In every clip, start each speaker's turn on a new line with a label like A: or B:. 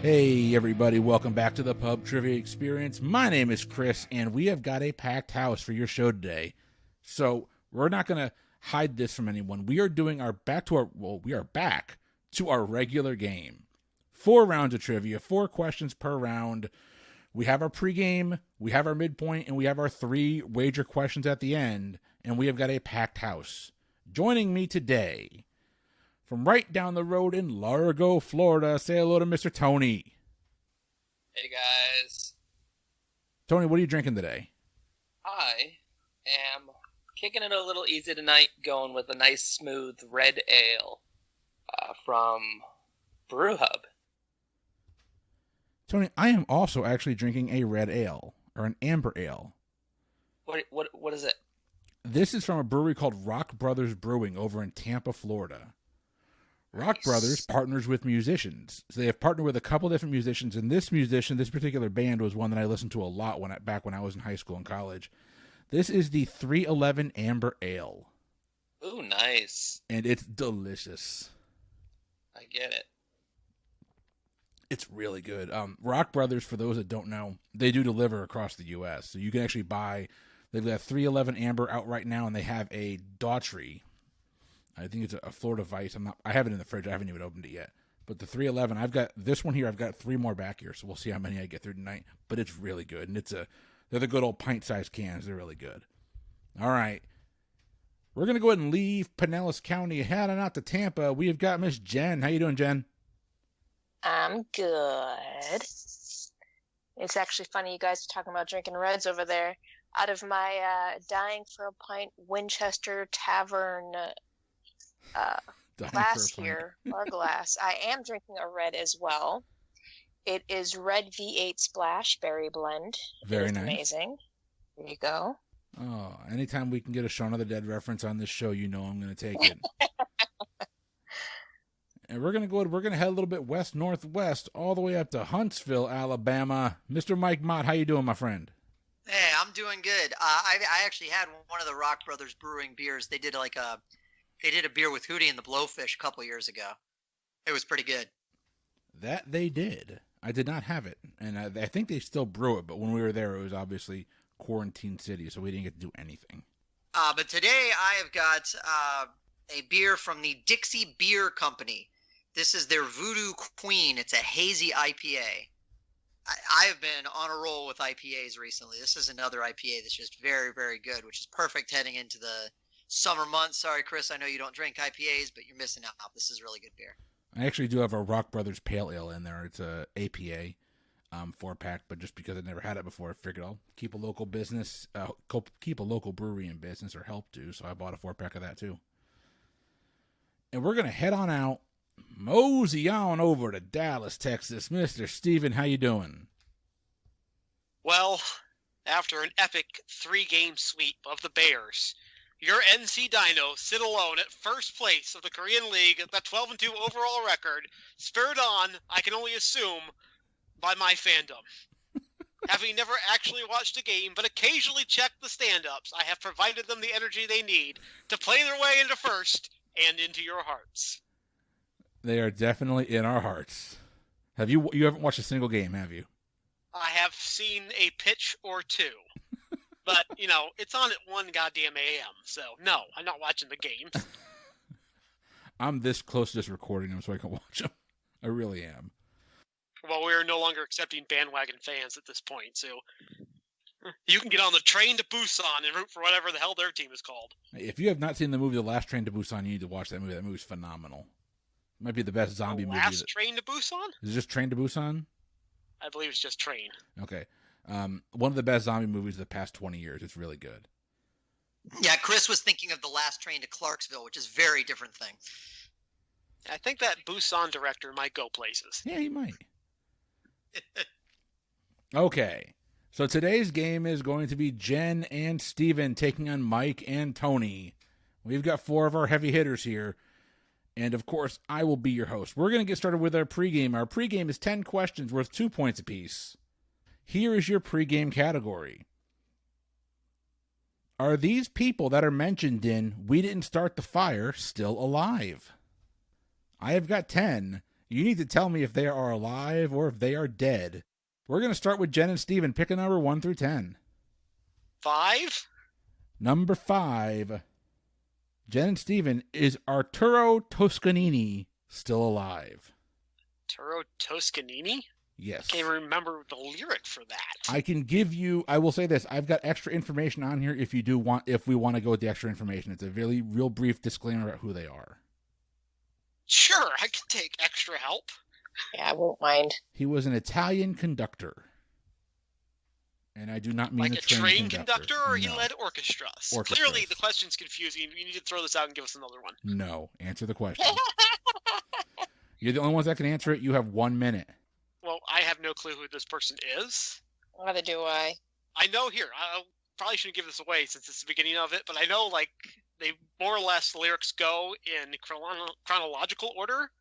A: Hey everybody, welcome back to the Pub Trivia Experience. My name is Chris, and we have got a packed house for your show today. So we're not going to hide this from anyone. We are doing we are back to our regular game. 4 rounds of trivia, 4 questions per round. We have our pregame, we have our midpoint, and we have our 3 wager questions at the end, and we have got a packed house. Joining me today, from right down the road in Largo, Florida, say hello to Mr. Tony.
B: Hey guys.
A: Tony, what are you drinking today?
B: I am kicking it a little easy tonight, going with a nice smooth red ale from Brew Hub.
A: Tony, I am also actually drinking a red ale, or an amber ale.
B: What is it?
A: This is from a brewery called Rock Brothers Brewing over in Tampa, Florida. Rock Brothers partners with musicians. So they have partnered with a couple different musicians, and this particular band was one that I listened to a lot back when I was in high school and college. This is the 311 Amber Ale.
B: Ooh, nice.
A: And it's delicious.
B: I get it.
A: It's really good. Rock Brothers, for those that don't know, they do deliver across the U.S. So you can actually buy, they've got 311 Amber out right now, and they have a Daughtry. I think it's a Florida Vice. I have it in the fridge. I haven't even opened it yet. But the 311, I've got this one here. I've got 3 more back here, so we'll see how many I get through tonight. But it's really good, and they're the good old pint-sized cans. They're really good. All right, we're gonna go ahead and leave Pinellas County, heading out to Tampa. We have got Miss Jen. How you doing, Jen?
C: I'm good. It's actually funny you guys are talking about drinking reds over there. Out of my dying for a pint Winchester Tavern glass here, or glass, I am drinking a red as well. It is Red V8 Splash Berry Blend.
A: Very nice.
C: Amazing. There you go.
A: Oh, anytime we can get a Shaun of the Dead reference on this show, you know I'm going to take it. And we're going to head a little bit west-northwest, all the way up to Huntsville, Alabama. Mr. Mike Mott, how you doing, my friend?
D: Hey, I'm doing good. I actually had one of the Rock Brothers Brewing beers. They did a beer with Hootie and the Blowfish a couple years ago. It was pretty good.
A: That they did. I did not have it, and I think they still brew it, but when we were there, it was obviously quarantine city, so we didn't get to do anything.
D: But today I have got a beer from the Dixie Beer Company. This is their Voodoo Queen. It's a hazy IPA. I have been on a roll with IPAs recently. This is another IPA that's just very, very good, which is perfect heading into the summer months. Sorry, Chris, I know you don't drink IPAs, but you're missing out. This is really good beer.
A: I actually do have a Rock Brothers Pale Ale in there. It's a APA 4-pack, but just because I never had it before, I figured I'll keep a local business, keep a local brewery in business, or help to, so I bought a 4-pack of that too. And we're going to head on out, mosey on over to Dallas, Texas. Mr. Steven, how you doing?
E: Well, after an epic 3-game sweep of the Bears, your NC Dinos sit alone at first place of the Korean League at that 12-2 overall record, spurred on, I can only assume, by my fandom. Having never actually watched a game, but occasionally checked the stand-ups, I have provided them the energy they need to play their way into first and into your hearts.
A: They are definitely in our hearts. You haven't watched a single game, have you?
E: I have seen a pitch or two. But, it's on at 1 goddamn a.m., so no, I'm not watching the games.
A: I'm this close to just recording them so I can watch them. I really am.
E: Well, we're no longer accepting bandwagon fans at this point, so you can get on the train to Busan and root for whatever the hell their team is called.
A: If you have not seen the movie The Last Train to Busan, you need to watch that movie. That movie's phenomenal. It might be the best zombie movie.
E: Last Train to Busan?
A: Is it just Train to Busan?
E: I believe it's just Train.
A: Okay. One of the best zombie movies of the past 20 years. It's really good.
D: Yeah, Chris was thinking of The Last Train to Clarksville, which is a very different thing.
E: I think that Busan director might go places.
A: Yeah, he might. Okay. So today's game is going to be Jen and Steven taking on Mike and Tony. We've got 4 of our heavy hitters here. And, of course, I will be your host. We're going to get started with our pregame. Our pregame is 10 questions worth 2 points apiece. Here is your pregame category. Are these people that are mentioned in We Didn't Start the Fire still alive? I have got 10. You need to tell me if they are alive or if they are dead. We're going to start with Jen and Steven. Pick a number 1 through 10.
E: 5?
A: Number 5. Jen and Steven, is Arturo Toscanini still alive?
E: Arturo Toscanini?
A: Yes.
E: Can't even remember the lyric for that.
A: I will say this, I've got extra information on here if we want to go with the extra information. It's a really real brief disclaimer about who they are.
E: Sure, I can take extra help.
C: Yeah, I won't mind.
A: He was an Italian conductor. And I do not mean
E: Like
A: a
E: a train
A: conductor,
E: conductor, or he
A: No.
E: led orchestras?
A: Orchestras.
E: Clearly, the question's confusing. You need to throw this out and give us another one.
A: No. Answer the question. You're the only ones that can answer it. You have 1 minute.
E: Well, I have no clue who this person is.
C: Neither do I.
E: I know here. I probably shouldn't give this away since it's the beginning of it, but I know they more or less the lyrics go in chronological order.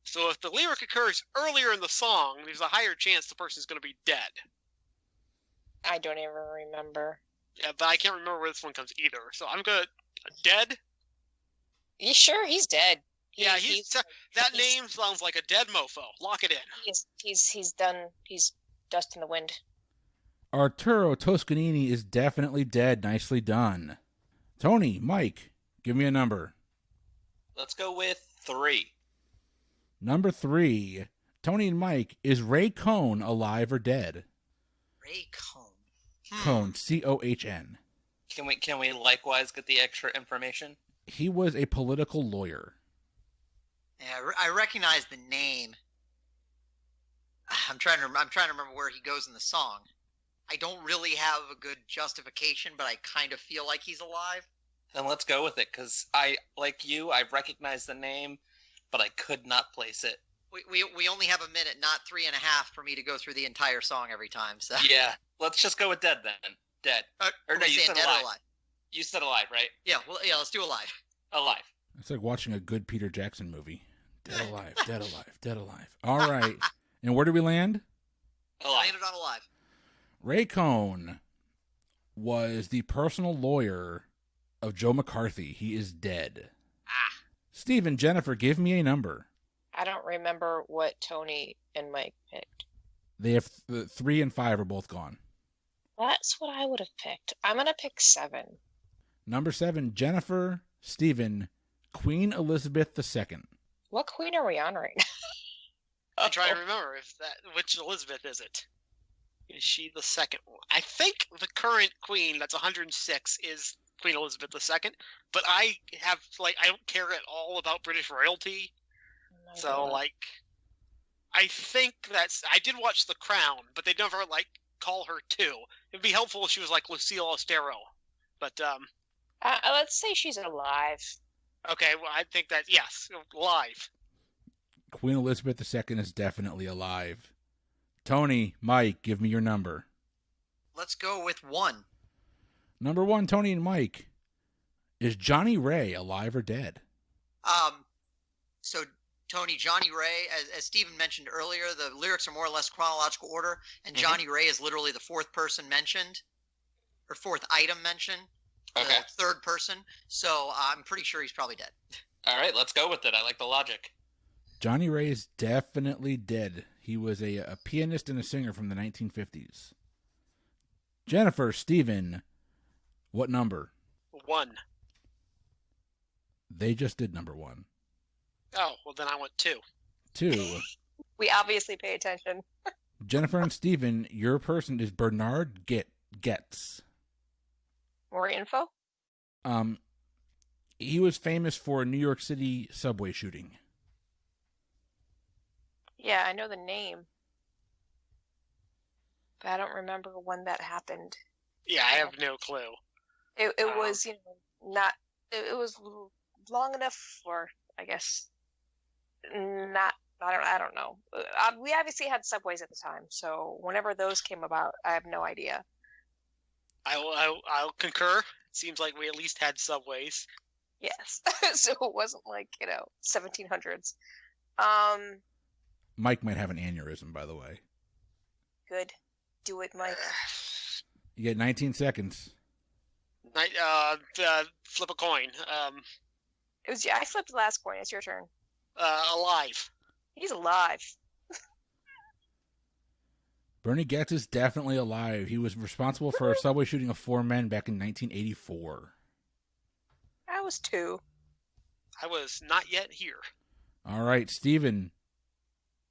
E: So if the lyric occurs earlier in the song, there's a higher chance the person's going to be dead.
C: I don't even remember.
E: Yeah, but I can't remember where this one comes either. So I'm going to dead.
C: You sure he's dead?
E: Yeah, that name sounds like a dead mofo. Lock it in.
C: He's done. He's dust in the wind.
A: Arturo Toscanini is definitely dead. Nicely done. Tony, Mike, give me a number.
B: Let's go with 3.
A: Number 3. Tony and Mike, is Ray Cohn alive or dead?
D: Ray Cohn.
A: Cohn, C-O-H-N.
B: Can we likewise get the extra information?
A: He was a political lawyer.
D: Yeah, I recognize the name. I'm trying to remember where he goes in the song. I don't really have a good justification, but I kind of feel like he's alive.
B: Then let's go with it, because I recognize the name, but I could not place it.
D: We only have a minute, not 3.5, for me to go through the entire song every time. So
B: Yeah, let's just go with dead then. Dead. Or no, you said
D: dead
B: alive.
D: or alive?
B: You said alive, right?
D: Yeah, let's do alive.
B: Alive.
A: It's like watching a good Peter Jackson movie. Dead alive, dead alive, dead alive. All right. And where do we land?
B: Alive.
D: Landed on alive.
A: Ray Cohn was the personal lawyer of Joe McCarthy. He is dead. Stephen, Jennifer, give me a number.
C: I don't remember what Tony and Mike picked.
A: They have 3 and 5 are both gone.
C: That's what I would have picked. I'm gonna pick 7.
A: Number 7, Jennifer, Stephen, Queen Elizabeth II.
C: What queen are we on right now?
E: I'm trying to remember which Elizabeth is it? Is she the second one? I think the current queen that's 106 is Queen Elizabeth II, but I don't care at all about British royalty. So I think I did watch The Crown, but they never call her too. It'd be helpful if she was like Lucille Ostero, but
C: let's say she's alive.
E: okay. Well, I think that yes, live.
A: Queen Elizabeth II is definitely alive. Tony, Mike, give me your number.
D: Let's go with 1.
A: Number 1, Tony and Mike. Is Johnny Ray alive or dead?
D: So Tony, Johnny Ray, as Stephen mentioned earlier, the lyrics are more or less chronological order, and Johnny Ray is literally the 4th person mentioned, or 4th item mentioned,
B: Okay.
D: the 3rd person. So I'm pretty sure he's probably dead.
B: All right, let's go with it. I like the logic.
A: Johnny Ray is definitely dead. He was a pianist and a singer from the 1950s. Jennifer, Stephen, what number?
E: 1.
A: They just did number 1.
E: Oh, well then I went 2.
A: 2.
C: We obviously pay attention.
A: Jennifer and Stephen, your person is Bernard Getz.
C: More info?
A: He was famous for a New York City subway shooting.
C: Yeah, I know the name. But I don't remember when that happened.
E: Yeah, I have no clue.
C: It was, not... It was long enough for, I guess, not... I don't know. We obviously had subways at the time, so whenever those came about, I have no idea.
E: I'll concur. It seems like we at least had subways.
C: Yes. So it wasn't 1700s.
A: Mike might have an aneurysm, by the way.
C: Good. Do it, Mike.
A: You get 19 seconds.
E: Flip a coin.
C: I flipped the last coin. It's your turn.
E: Alive.
C: He's alive.
A: Bernie Getz is definitely alive. He was responsible for a subway shooting of 4 men back in 1984.
C: I was 2.
E: I was not yet here.
A: All right, Steven,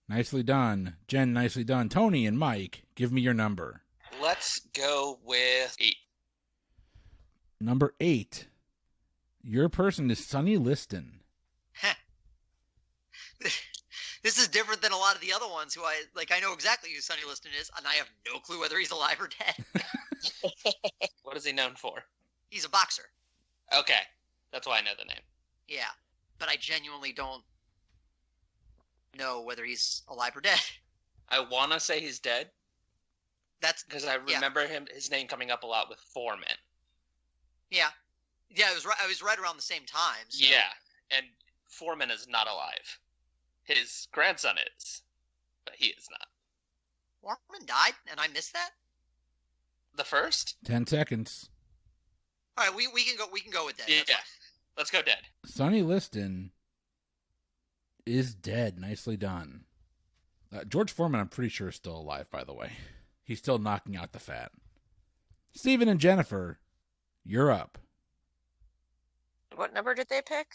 A: nicely done. Jen, nicely done. Tony and Mike, give me your number.
B: Let's go with 8.
A: Number 8. Your person is Sonny Liston.
D: This is different than a lot of the other ones who I know exactly who Sonny Liston is, and I have no clue whether he's alive or dead.
B: What is he known for?
D: He's a boxer.
B: Okay, that's why I know the name.
D: Yeah, but I genuinely don't know whether he's alive or dead.
B: I want to say he's dead
D: That's
B: because I remember his name coming up a lot with Foreman.
D: yeah. I was right around the same time. So.
B: Yeah, and Foreman is not alive. His grandson is, but he is not.
D: Foreman died, and I missed that.
B: The first?
A: 10 seconds.
D: All right, we can go. We can go with dead.
B: Yeah,
D: That's fine.
B: let's go dead.
A: Sonny Liston is dead. Nicely done. George Foreman, I'm pretty sure, is still alive, by the way. He's still knocking out the fat. Steven and Jennifer, you're up.
C: What number did they pick?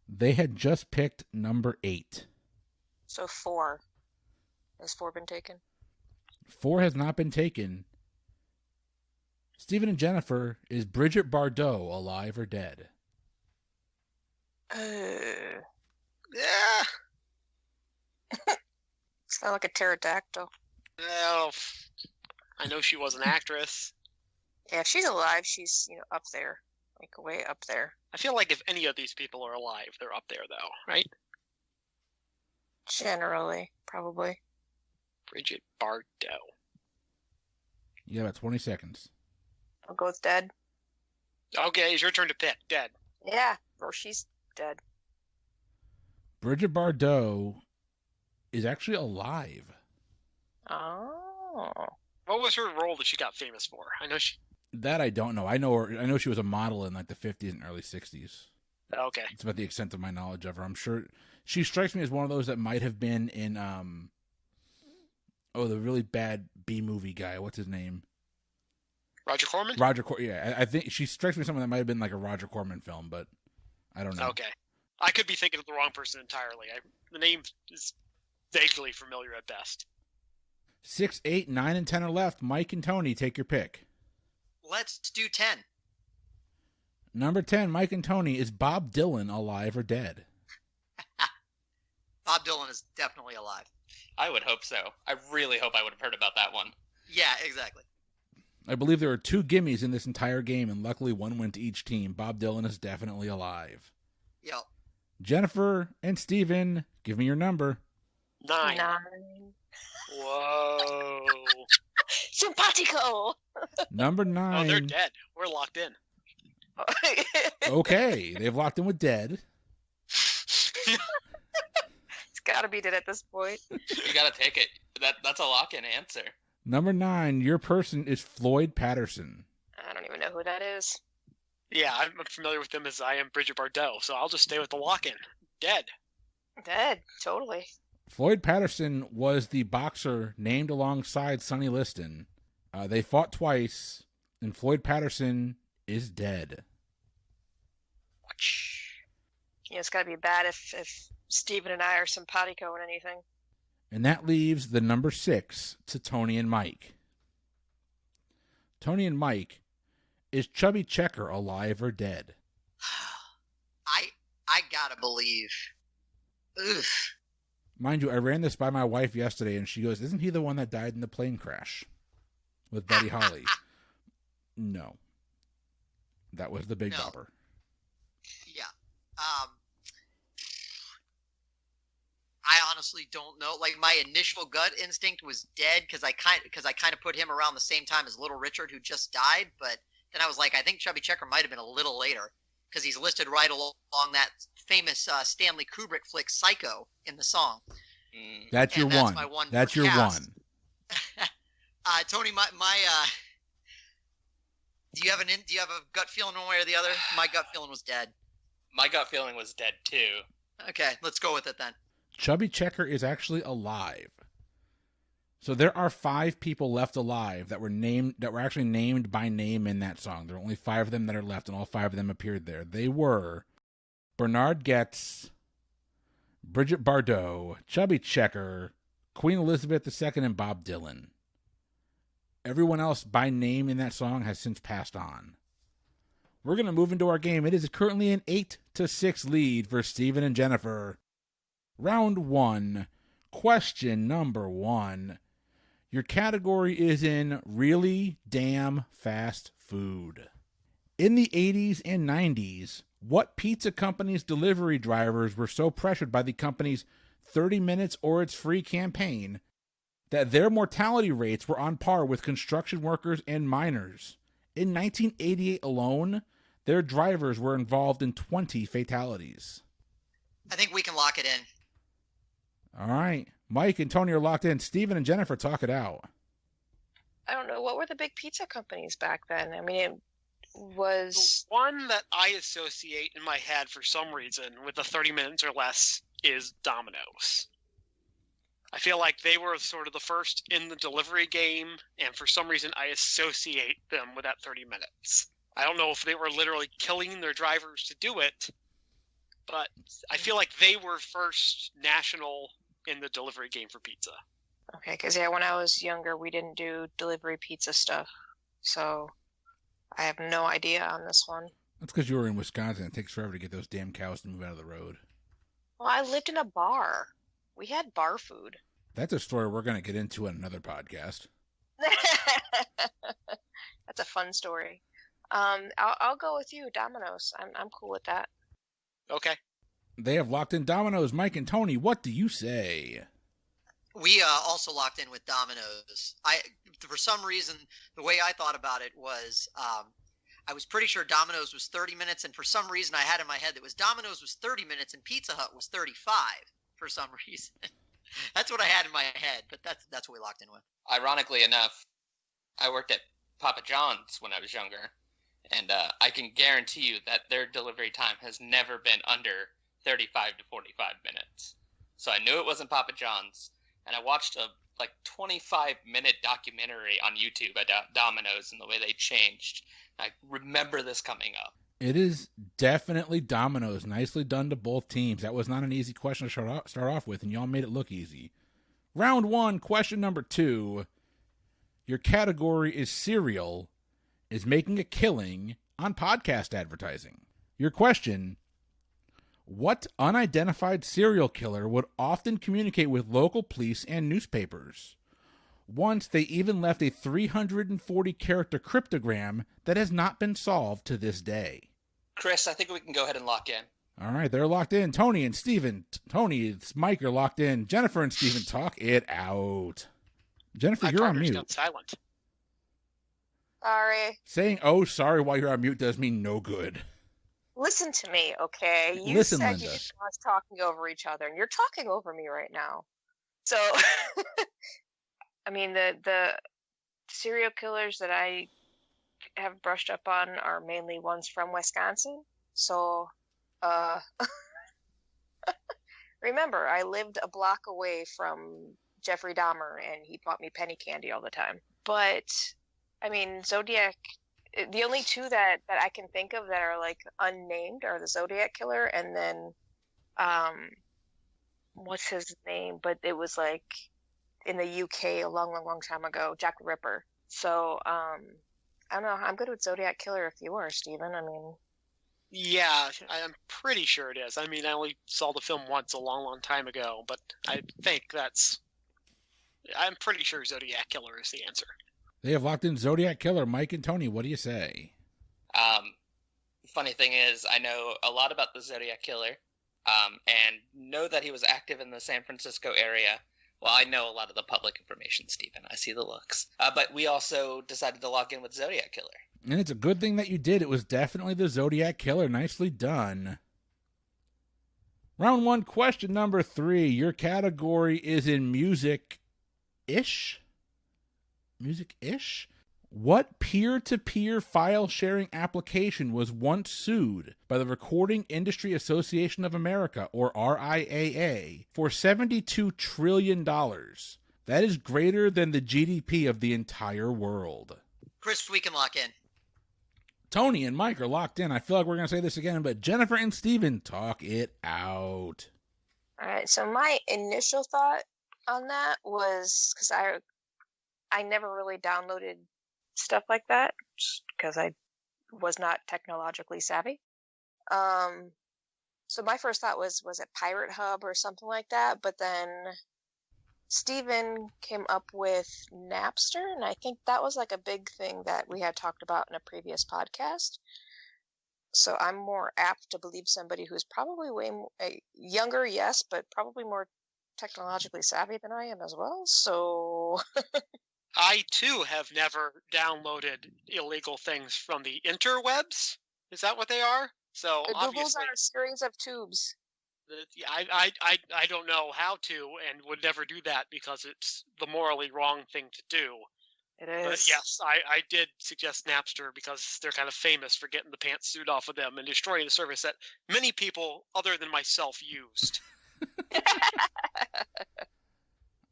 A: They had just picked number 8.
C: So 4. Has 4 been taken?
A: 4 has not been taken. Steven and Jennifer, is Bridget Bardot alive or dead?
E: Yeah.
C: Sound like a pterodactyl.
E: Well, I know she was an actress.
C: Yeah, if she's alive, she's, up there. Like, way up there.
E: I feel like if any of these people are alive, they're up there, though, right?
C: Generally, probably.
E: Bridget Bardot.
A: You got about 20 seconds.
C: I'll go with dead.
E: Okay, it's your turn to pick. Dead.
C: Yeah, or she's dead.
A: Bridget Bardot is actually alive.
C: Oh.
E: What was her role that she got famous for? I know she...
A: That I don't know. I know she was a model in like the 50s and early 60s.
E: Okay.
A: It's about the extent of my knowledge of her. I'm sure she strikes me as one of those that might have been in the really bad B movie guy. What's his name?
E: Roger Corman?
A: Yeah, I think she strikes me as someone that might have been like a Roger Corman film, but I don't know.
E: Okay. I could be thinking of the wrong person entirely. The name is vaguely familiar at best.
A: 6, 8, 9, and 10 are left. Mike and Tony, take your pick.
D: Let's do 10.
A: Number 10, Mike and Tony, is Bob Dylan alive or dead?
D: Bob Dylan is definitely alive.
B: I would hope so. I really hope I would have heard about that one.
D: Yeah, exactly.
A: I believe there are 2 gimmies in this entire game, and luckily one went to each team. Bob Dylan is definitely alive.
D: Yep.
A: Jennifer and Steven, give me your number.
E: 9.
C: 9.
E: Whoa.
C: Simpatico!
A: Number 9.
E: Oh, they're dead. We're locked in.
A: Okay, they've locked in with dead.
C: It's gotta be dead at this point.
B: You gotta take it. That's a lock-in answer.
A: Number 9, your person is Floyd Patterson.
C: I don't even know who that is.
E: Yeah, I'm familiar with them as I am Bridget Bardot, so I'll just stay with the lock-in. Dead.
C: Dead, totally.
A: Floyd Patterson was the boxer named alongside Sonny Liston. They fought twice, and Floyd Patterson is dead.
C: Yeah, it's gotta be bad if Steven and I are simpatico in anything.
A: And that leaves the number 6 to Tony and Mike. Tony and Mike, is Chubby Checker alive or dead?
D: I gotta believe. Ugh.
A: Mind you, I ran this by my wife yesterday, and she goes, "Isn't he the one that died in the plane crash with Buddy Holly?" No. That was the Big
D: No.
A: Bopper.
D: Yeah. I honestly don't know. Like, my initial gut instinct was dead because I kind of put him around the same time as Little Richard, who just died. But then I was like, I think Chubby Checker might have been a little later because he's listed right along that famous Stanley Kubrick flick Psycho in the song.
A: That's your
D: And that's
A: one.
D: my one
A: That's
D: for
A: your
D: cast.
A: one.
D: Tony, do you have a gut feeling one way or the other? My gut feeling was dead.
B: My gut feeling was dead too.
D: Okay, let's go with it then.
A: Chubby Checker is actually alive. So there are 5 people left alive that were actually named by name in that song. There are only 5 of them that are left, and all 5 of them appeared there. They were Bernard Getz, Bridget Bardot, Chubby Checker, Queen Elizabeth II, and Bob Dylan. Everyone else by name in that song has since passed on. We're going to move into our game. It is currently an 8-6 lead for Steven and Jennifer. Round 1. Question number 1. Your category is in really damn fast food. In the 80s and 90s, what pizza company's delivery drivers were so pressured by the company's 30 minutes or it's free campaign that their mortality rates were on par with construction workers and miners? In 1988 alone, their drivers were involved in 20 fatalities.
D: I think we can lock it in.
A: All right. Mike and Tony are locked in. Steven and Jennifer, talk it out.
C: I don't know. What were the big pizza companies back then? I mean, it was...
E: The one that I associate in my head for some reason with the 30 minutes or less is Domino's. I feel like they were sort of the first in the delivery game, and for some reason I associate them with that 30 minutes. I don't know if they were literally killing their drivers to do it, but I feel like they were first national in the delivery game for pizza.
C: Okay, because when I was younger, we didn't do delivery pizza stuff, so I have no idea on this one.
A: That's because you were in Wisconsin. It takes forever to get those damn cows to move out of the road.
C: Well, I lived in a bar. We had bar food.
A: That's a story we're going to get into in another podcast.
C: That's a fun story. I'll go with you, Domino's. I'm cool with that.
E: Okay.
A: They have locked in Domino's. Mike and Tony, what do you say?
D: We also locked in with Domino's. For some reason, the way I thought about it was I was pretty sure Domino's was 30 minutes, and for some reason I had in my head that was Domino's was 30 minutes and Pizza Hut was 35 for some reason. That's what I had in my head, but that's what we locked in with.
B: Ironically enough, I worked at Papa John's when I was younger, and I can guarantee you that their delivery time has never been under 35 to 45 minutes. So I knew it wasn't Papa John's, and I watched a 25-minute documentary on YouTube about Domino's and the way they changed. I remember this coming up.
A: It is definitely Domino's. Nicely done to both teams. That was not an easy question to start off with, and y'all made it look easy. Round 1, question number 2. Your category is cereal is making a killing on podcast advertising. Your question: what unidentified serial killer would often communicate with local police and newspapers? Once they even left a 340-character cryptogram that has not been solved to this day.
B: Chris, I think we can go ahead and lock in.
A: All right, they're locked in. Tony and Steven. Tony and Mike are locked in. Jennifer and Steven, talk it out. Jennifer, you're on mute.
E: Silent.
C: Sorry.
A: Saying, oh, sorry, while you're on mute does me no good.
C: Listen to me, okay? You
A: Listen,
C: said
A: Linda.
C: you didn't want us talking over each other, and you're talking over me right now. So, I mean, the serial killers that I have brushed up on are mainly ones from Wisconsin. So, remember, I lived a block away from Jeffrey Dahmer, and he bought me penny candy all the time. But, I mean, Zodiac, the only two that I can think of that are, unnamed are the Zodiac Killer and then, what's his name? But it was, in the UK a long, long, long time ago, Jack the Ripper. So, I don't know. I'm good with Zodiac Killer if you are, Steven. I mean...
E: Yeah, I'm pretty sure it is. I mean, I only saw the film once a long, long time ago, but I think I'm pretty sure Zodiac Killer is the answer.
A: They have locked in Zodiac Killer. Mike and Tony, what do you say?
B: Funny thing is, I know a lot about the Zodiac Killer, and know that he was active in the San Francisco area. Well, I know a lot of the public information, Stephen. I see the looks. But we also decided to lock in with Zodiac Killer.
A: And it's a good thing that you did. It was definitely the Zodiac Killer. Nicely done. Round 1, question number 3. Your category is in music-ish? Music-ish? What peer-to-peer file sharing application was once sued by the Recording Industry Association of America, or RIAA, for $72 trillion? That is greater than the GDP of the entire world.
D: Chris, we can lock in.
A: Tony and Mike are locked in. I feel like we're going to say this again, but Jennifer and Steven, talk it out.
C: All right, so my initial thought on that was because I never really downloaded stuff like that because I was not technologically savvy. So my first thought was it Pirate Hub or something like that? But then Steven came up with Napster, and I think that was like a big thing that we had talked about in a previous podcast. So I'm more apt to believe somebody who's probably way more, younger, yes, but probably more technologically savvy than I am as well. So
E: I, too, have never downloaded illegal things from the interwebs. Is that what they are? So
C: the Googles
E: obviously,
C: are a series of tubes.
E: I don't know how to and would never do that because it's the morally wrong thing to do.
C: It is.
E: But yes, I did suggest Napster because they're kind of famous for getting the pants suit off of them and destroying a service that many people other than myself used.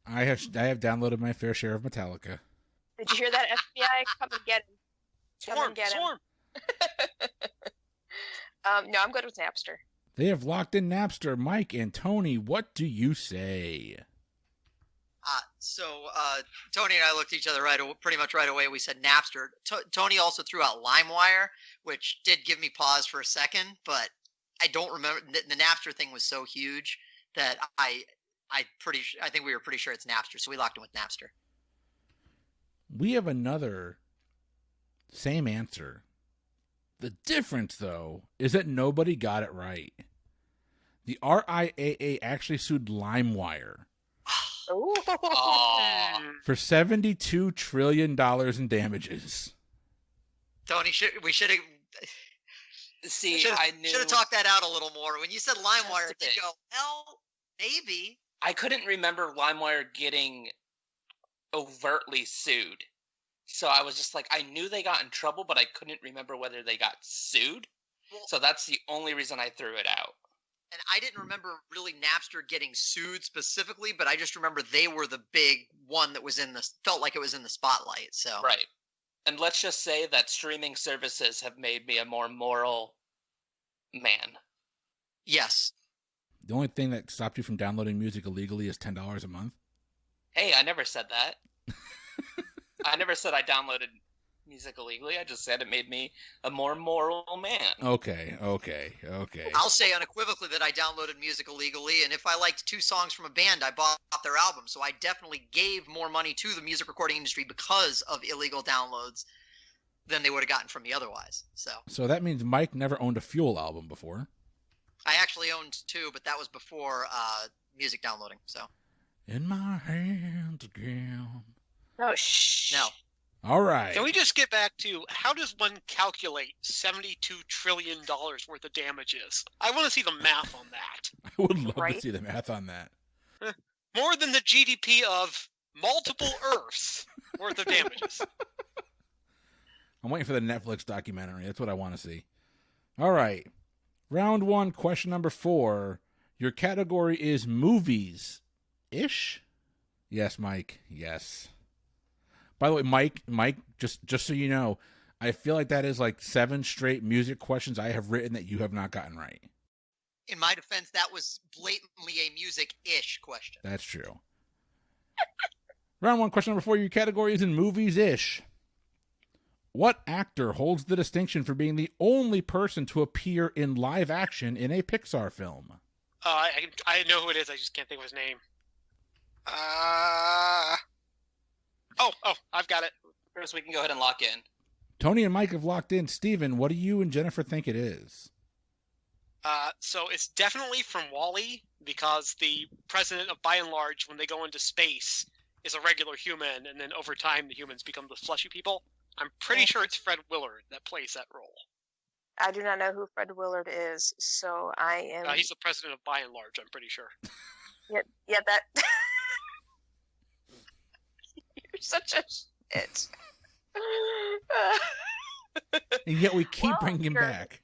A: I have downloaded my fair share of Metallica.
C: Did you hear that, FBI? Come and get him. Come and get him. No, I'm good with Napster.
A: They have locked in Napster. Mike and Tony, what do you say?
D: Tony and I looked at each other pretty much right away. We said Napster. Tony also threw out LimeWire, which did give me pause for a second, but I don't remember. The Napster thing was so huge that I think we were pretty sure it's Napster, so we locked in with Napster.
A: We have another same answer. The difference, though, is that nobody got it right. The RIAA actually sued LimeWire for $72 trillion in damages.
D: Tony, we should have.
B: See,
D: I should have talked that out a little more. When you said LimeWire, did you go, hell, maybe?
B: I couldn't remember LimeWire getting overtly sued. So I was just like, I knew they got in trouble, but I couldn't remember whether they got sued. So that's the only reason I threw it out.
D: And I didn't remember really Napster getting sued specifically, but I just remember they were the big one that was felt like it was in the spotlight. So
B: right. And let's just say that streaming services have made me a more moral man.
D: Yes.
A: The only thing that stopped you from downloading music illegally is $10 a month?
B: Hey, I never said that. I never said I downloaded music illegally. I just said it made me a more moral man.
A: Okay.
D: I'll say unequivocally that I downloaded music illegally, and if I liked 2 songs from a band, I bought their album. So I definitely gave more money to the music recording industry because of illegal downloads than they would have gotten from me otherwise. So
A: that means Mike never owned a Fuel album before.
D: I actually owned 2, but that was before music downloading. So
A: in my hands again.
C: Oh, shh.
D: No.
A: All right.
E: Can we just get back to how does one calculate $72 trillion worth of damages? I want to see the math on that.
A: I would love to see the math on that.
E: More than the GDP of multiple Earths worth of damages.
A: I'm waiting for the Netflix documentary. That's what I want to see. All right. Round 1, question number 4. Your category is movies-ish? Yes, Mike. Yes. By the way, Mike, just so you know, I feel like that is like 7 straight music questions I have written that you have not gotten right.
D: In my defense, that was blatantly a music-ish question.
A: That's true. Round 1, question number 4. Your category is in movies-ish. What actor holds the distinction for being the only person to appear in live action in a Pixar film?
E: I know who it is. I just can't think of his name. I've got it.
B: First, we can go ahead and lock in.
A: Tony and Mike have locked in. Steven, what do you and Jennifer think it is?
E: So it's definitely from WALL-E because the president of By and Large, when they go into space, is a regular human, and then over time the humans become the fleshy people. I'm pretty sure it's Fred Willard that plays that role.
C: I do not know who Fred Willard is, so I am...
E: He's the president of By and Large, I'm pretty sure.
C: Yeah, that... You're such a shit.
A: And yet we keep
C: Well,
A: bringing him
C: you're-
A: back.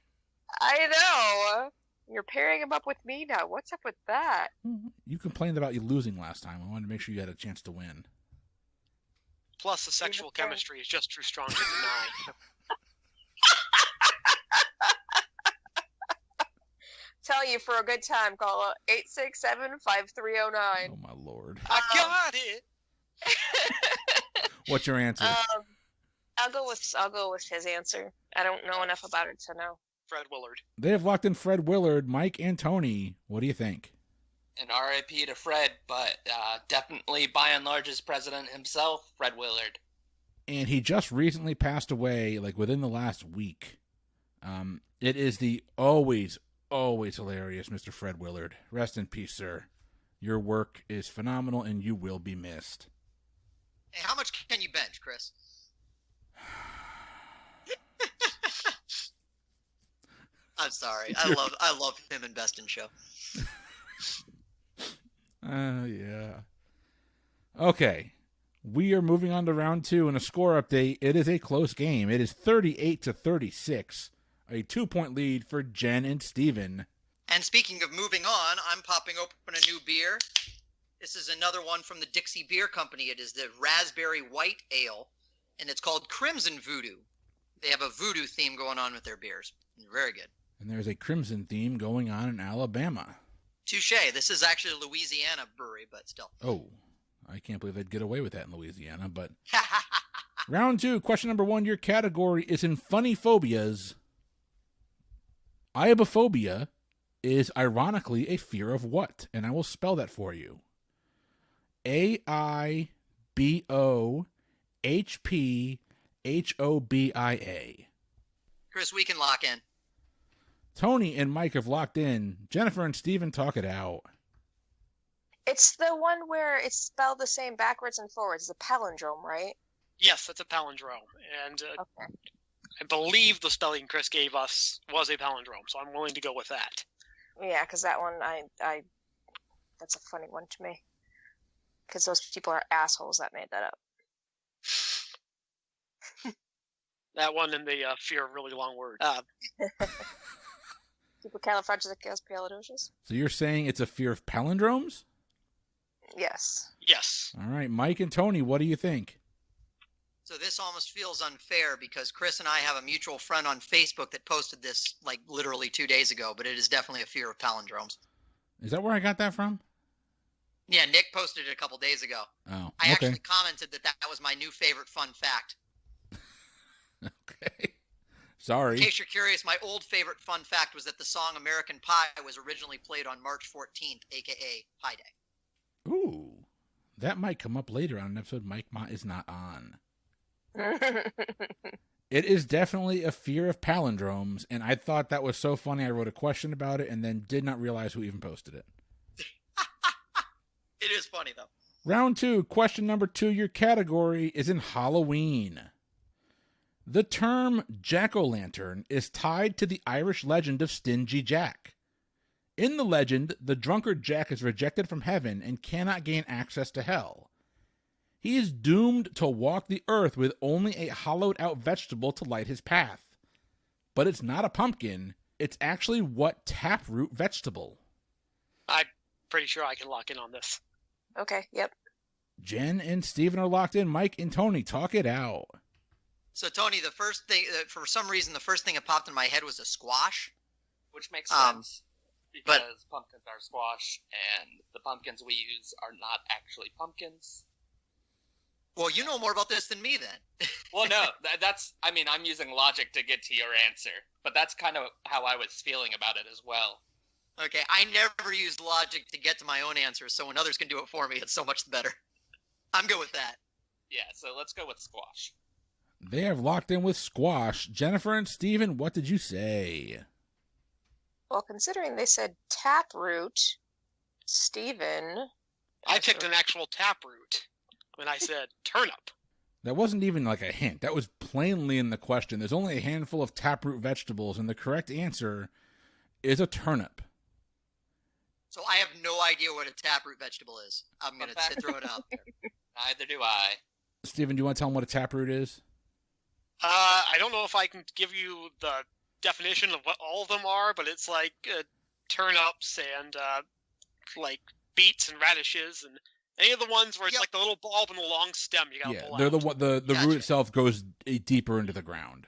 C: I know. You're pairing him up with me now. What's up with that?
A: You complained about you losing last time. I wanted to make sure you had a chance to win.
E: Plus, the sexual chemistry is just too strong to deny.
C: Tell you for a good time, call 867-5309.
A: Oh my lord!
E: I got it.
A: What's your answer?
C: I'll go with his answer. I don't know enough about it to know.
E: Fred Willard.
A: They have locked in Fred Willard. Mike and Tony, what do you think?
B: An RIP to Fred, but definitely by and large his president himself, Fred Willard.
A: And he just recently passed away, like within the last week. It is the always hilarious Mr. Fred Willard. Rest in peace, sir. Your work is phenomenal, and you will be missed.
D: Hey, how much can you bench, Chris? I'm sorry. I love him and Best in Show.
A: Yeah. Okay. We are moving on to round 2 and a score update. It is a close game. It is 38-36. A 2-point lead for Jen and Steven.
D: And speaking of moving on, I'm popping open a new beer. This is another one from the Dixie Beer Company. It is the Raspberry White Ale, and it's called Crimson Voodoo. They have a voodoo theme going on with their beers. Very good.
A: And there's a crimson theme going on in Alabama.
D: Touche. This is actually a Louisiana brewery, but still.
A: Oh, I can't believe they'd get away with that in Louisiana, but... Round 2, question number 1. Your category is in funny phobias. Iabophobia is ironically a fear of what? And I will spell that for you. AIBOHPHOBIA.
D: Chris, we can lock in.
A: Tony and Mike have locked in. Jennifer and Steven, talk it out.
C: It's the one where it's spelled the same backwards and forwards. It's a palindrome, right?
E: Yes, that's a palindrome. And
C: Okay.
E: I believe the spelling Chris gave us was a palindrome, so I'm willing to go with that.
C: Yeah, because that one, that's a funny one to me. Because those people are assholes that made that up.
E: That one and the fear of really long words.
C: Supercalifragilisticexpialidocious?
A: So you're saying it's a fear of palindromes?
C: Yes.
E: Yes.
A: All right, Mike and Tony, what do you think?
D: So this almost feels unfair because Chris and I have a mutual friend on Facebook that posted this like literally 2 days ago, but it is definitely a fear of palindromes.
A: Is that where I got that from?
D: Yeah, Nick posted it a couple days ago.
A: Oh,
D: I
A: okay.
D: actually commented that was my new favorite fun fact.
A: Okay. Sorry.
D: In case you're curious, my old favorite fun fact was that the song American Pie was originally played on March 14th, a.k.a. Pie Day.
A: Ooh. That might come up later on an episode Mike Ma is not on. It is definitely a fear of palindromes, and I thought that was so funny I wrote a question about it and then did not realize who even posted it.
D: It is funny, though.
A: Round 2, question number 2. Your category is in Halloween. The term jack-o'-lantern is tied to the Irish legend of Stingy Jack. In the legend, the drunkard Jack is rejected from heaven and cannot gain access to hell. He is doomed to walk the earth with only a hollowed-out vegetable to light his path. But it's not a pumpkin. It's actually what taproot vegetable?
E: I'm pretty sure I can lock in on this.
C: Okay, yep.
A: Jen and Steven are locked in. Mike and Tony, talk it out.
D: So, Tony, the first thing, for some reason, the first thing that popped in my head was a squash.
B: Which makes sense. Because pumpkins are squash, and the pumpkins we use are not actually pumpkins.
D: Well, you know more about this than me, then.
B: Well, no, I'm using logic to get to your answer. But that's kind of how I was feeling about it as well.
D: Okay, I never use logic to get to my own answer, so when others can do it for me, it's so much better. I'm good with that.
B: Yeah, so let's go with squash.
A: They have locked in with squash. Jennifer and Steven, what did you say?
C: Well, considering they said taproot, Steven...
E: I picked an actual taproot when I said turnip.
A: That wasn't even like a hint. That was plainly in the question. There's only a handful of taproot vegetables, and the correct answer is a turnip.
D: So I have no idea what a taproot vegetable is. I'm going to throw it out there.
B: Neither do I.
A: Steven, do you want to tell them what a taproot is?
E: I don't know if I can give you the definition of what all of them are, but it's like turnips and like beets and radishes and any of the ones where it's like the little bulb and the long stem you gotta pull
A: they're
E: out.
A: the
D: Gotcha.
A: root itself goes deeper into the ground.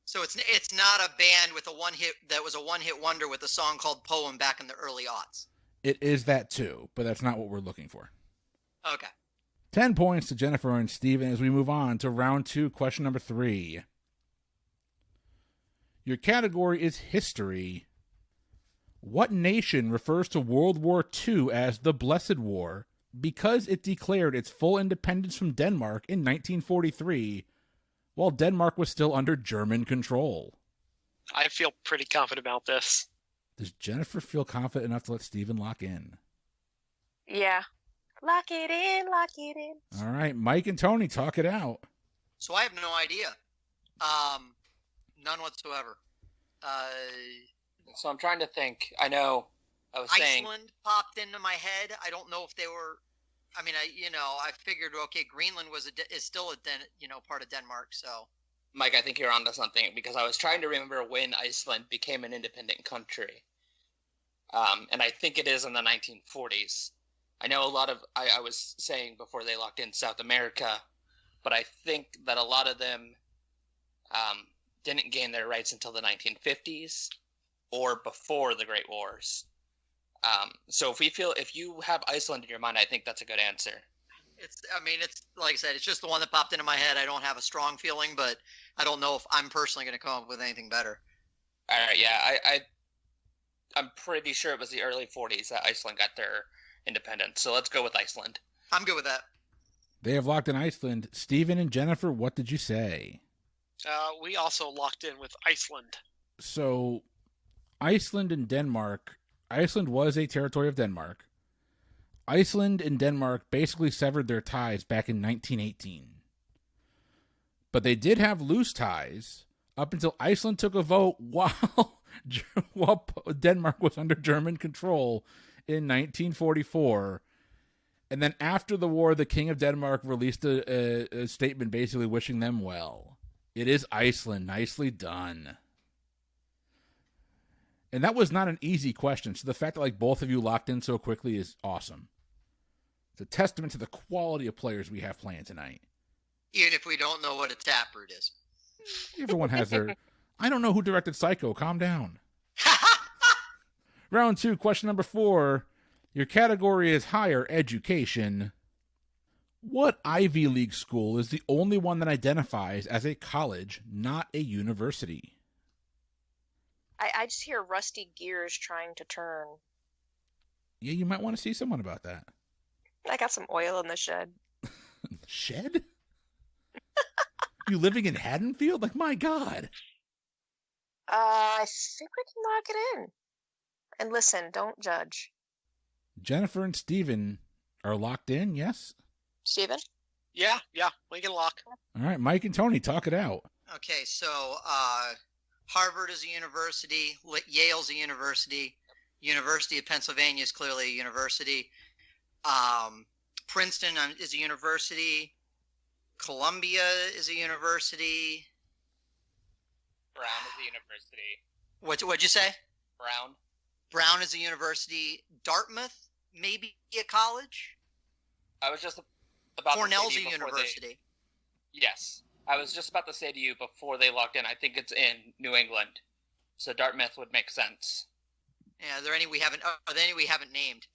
D: So it's not a band with a one-hit wonder with a song called Poem back in the early aughts.
A: It is that too, but that's not what we're looking for.
D: Okay.
A: 10 points to Jennifer and Steven as we move on to round 2, question number 3. Your category is history. What nation refers to World War II as the Blessed War because it declared its full independence from Denmark in 1943 while Denmark was still under German control?
E: I feel pretty confident about this.
A: Does Jennifer feel confident enough to let Steven lock in?
C: Yeah. Lock it in, lock it in.
A: All right, Mike and Tony, talk it out.
D: So I have no idea. None whatsoever.
B: So I'm trying to think. I know I was saying
D: Iceland popped into my head. I don't know if they were. I mean, I figured okay, Greenland is still part of Denmark. So
B: Mike, I think you're onto something because I was trying to remember when Iceland became an independent country. And I think it is in the 1940s. I know a lot of, I was saying before they locked in South America, but I think that a lot of them didn't gain their rights until the 1950s or before the Great Wars. So if you have Iceland in your mind, I think that's a good answer.
D: it's like I said, it's just the one that popped into my head. I don't have a strong feeling, but I don't know if I'm personally going to come up with anything better.
B: All right, yeah, I'm pretty sure it was the early 40s that Iceland got their independence. So let's go with Iceland.
D: I'm good with that.
A: They have locked in Iceland. Steven and Jennifer, what did you say?
E: We also locked in with Iceland.
A: So, Iceland and Denmark. Iceland was a territory of Denmark. Iceland and Denmark basically severed their ties back in 1918. But they did have loose ties up until Iceland took a vote while Denmark was under German control in 1944. And then after the war, the King of Denmark released a statement basically wishing them well. It is Iceland. Nicely done. And that was not an easy question. So the fact that both of you locked in so quickly is awesome. It's a testament to the quality of players we have playing tonight.
D: Even if we don't know what a taproot is.
A: Everyone has their... I don't know who directed Psycho. Calm down. Round 2, question number 4. Your category is higher education. What Ivy League school is the only one that identifies as a college, not a university?
C: I just hear rusty gears trying to turn.
A: Yeah, you might want to see someone about that.
C: I got some oil in the shed.
A: Shed? You living in Haddonfield? My God.
C: I think we can lock it in. And listen, don't judge.
A: Jennifer and Steven are locked in, yes?
C: Steven?
E: Yeah, we can lock.
A: All right, Mike and Tony, talk it out.
D: Okay, so Harvard is a university, Yale's a university, University of Pennsylvania is clearly a university, Princeton is a university, Columbia is a university.
B: Brown is a university.
D: What'd you say? Brown is a university. Dartmouth, maybe a college.
B: I was just about
D: Cornell's
B: to say to
D: a
B: you before
D: university.
B: Yes. I was just about to say to you before they locked in, I think it's in New England. So Dartmouth would make sense.
D: Yeah, are there any we haven't named?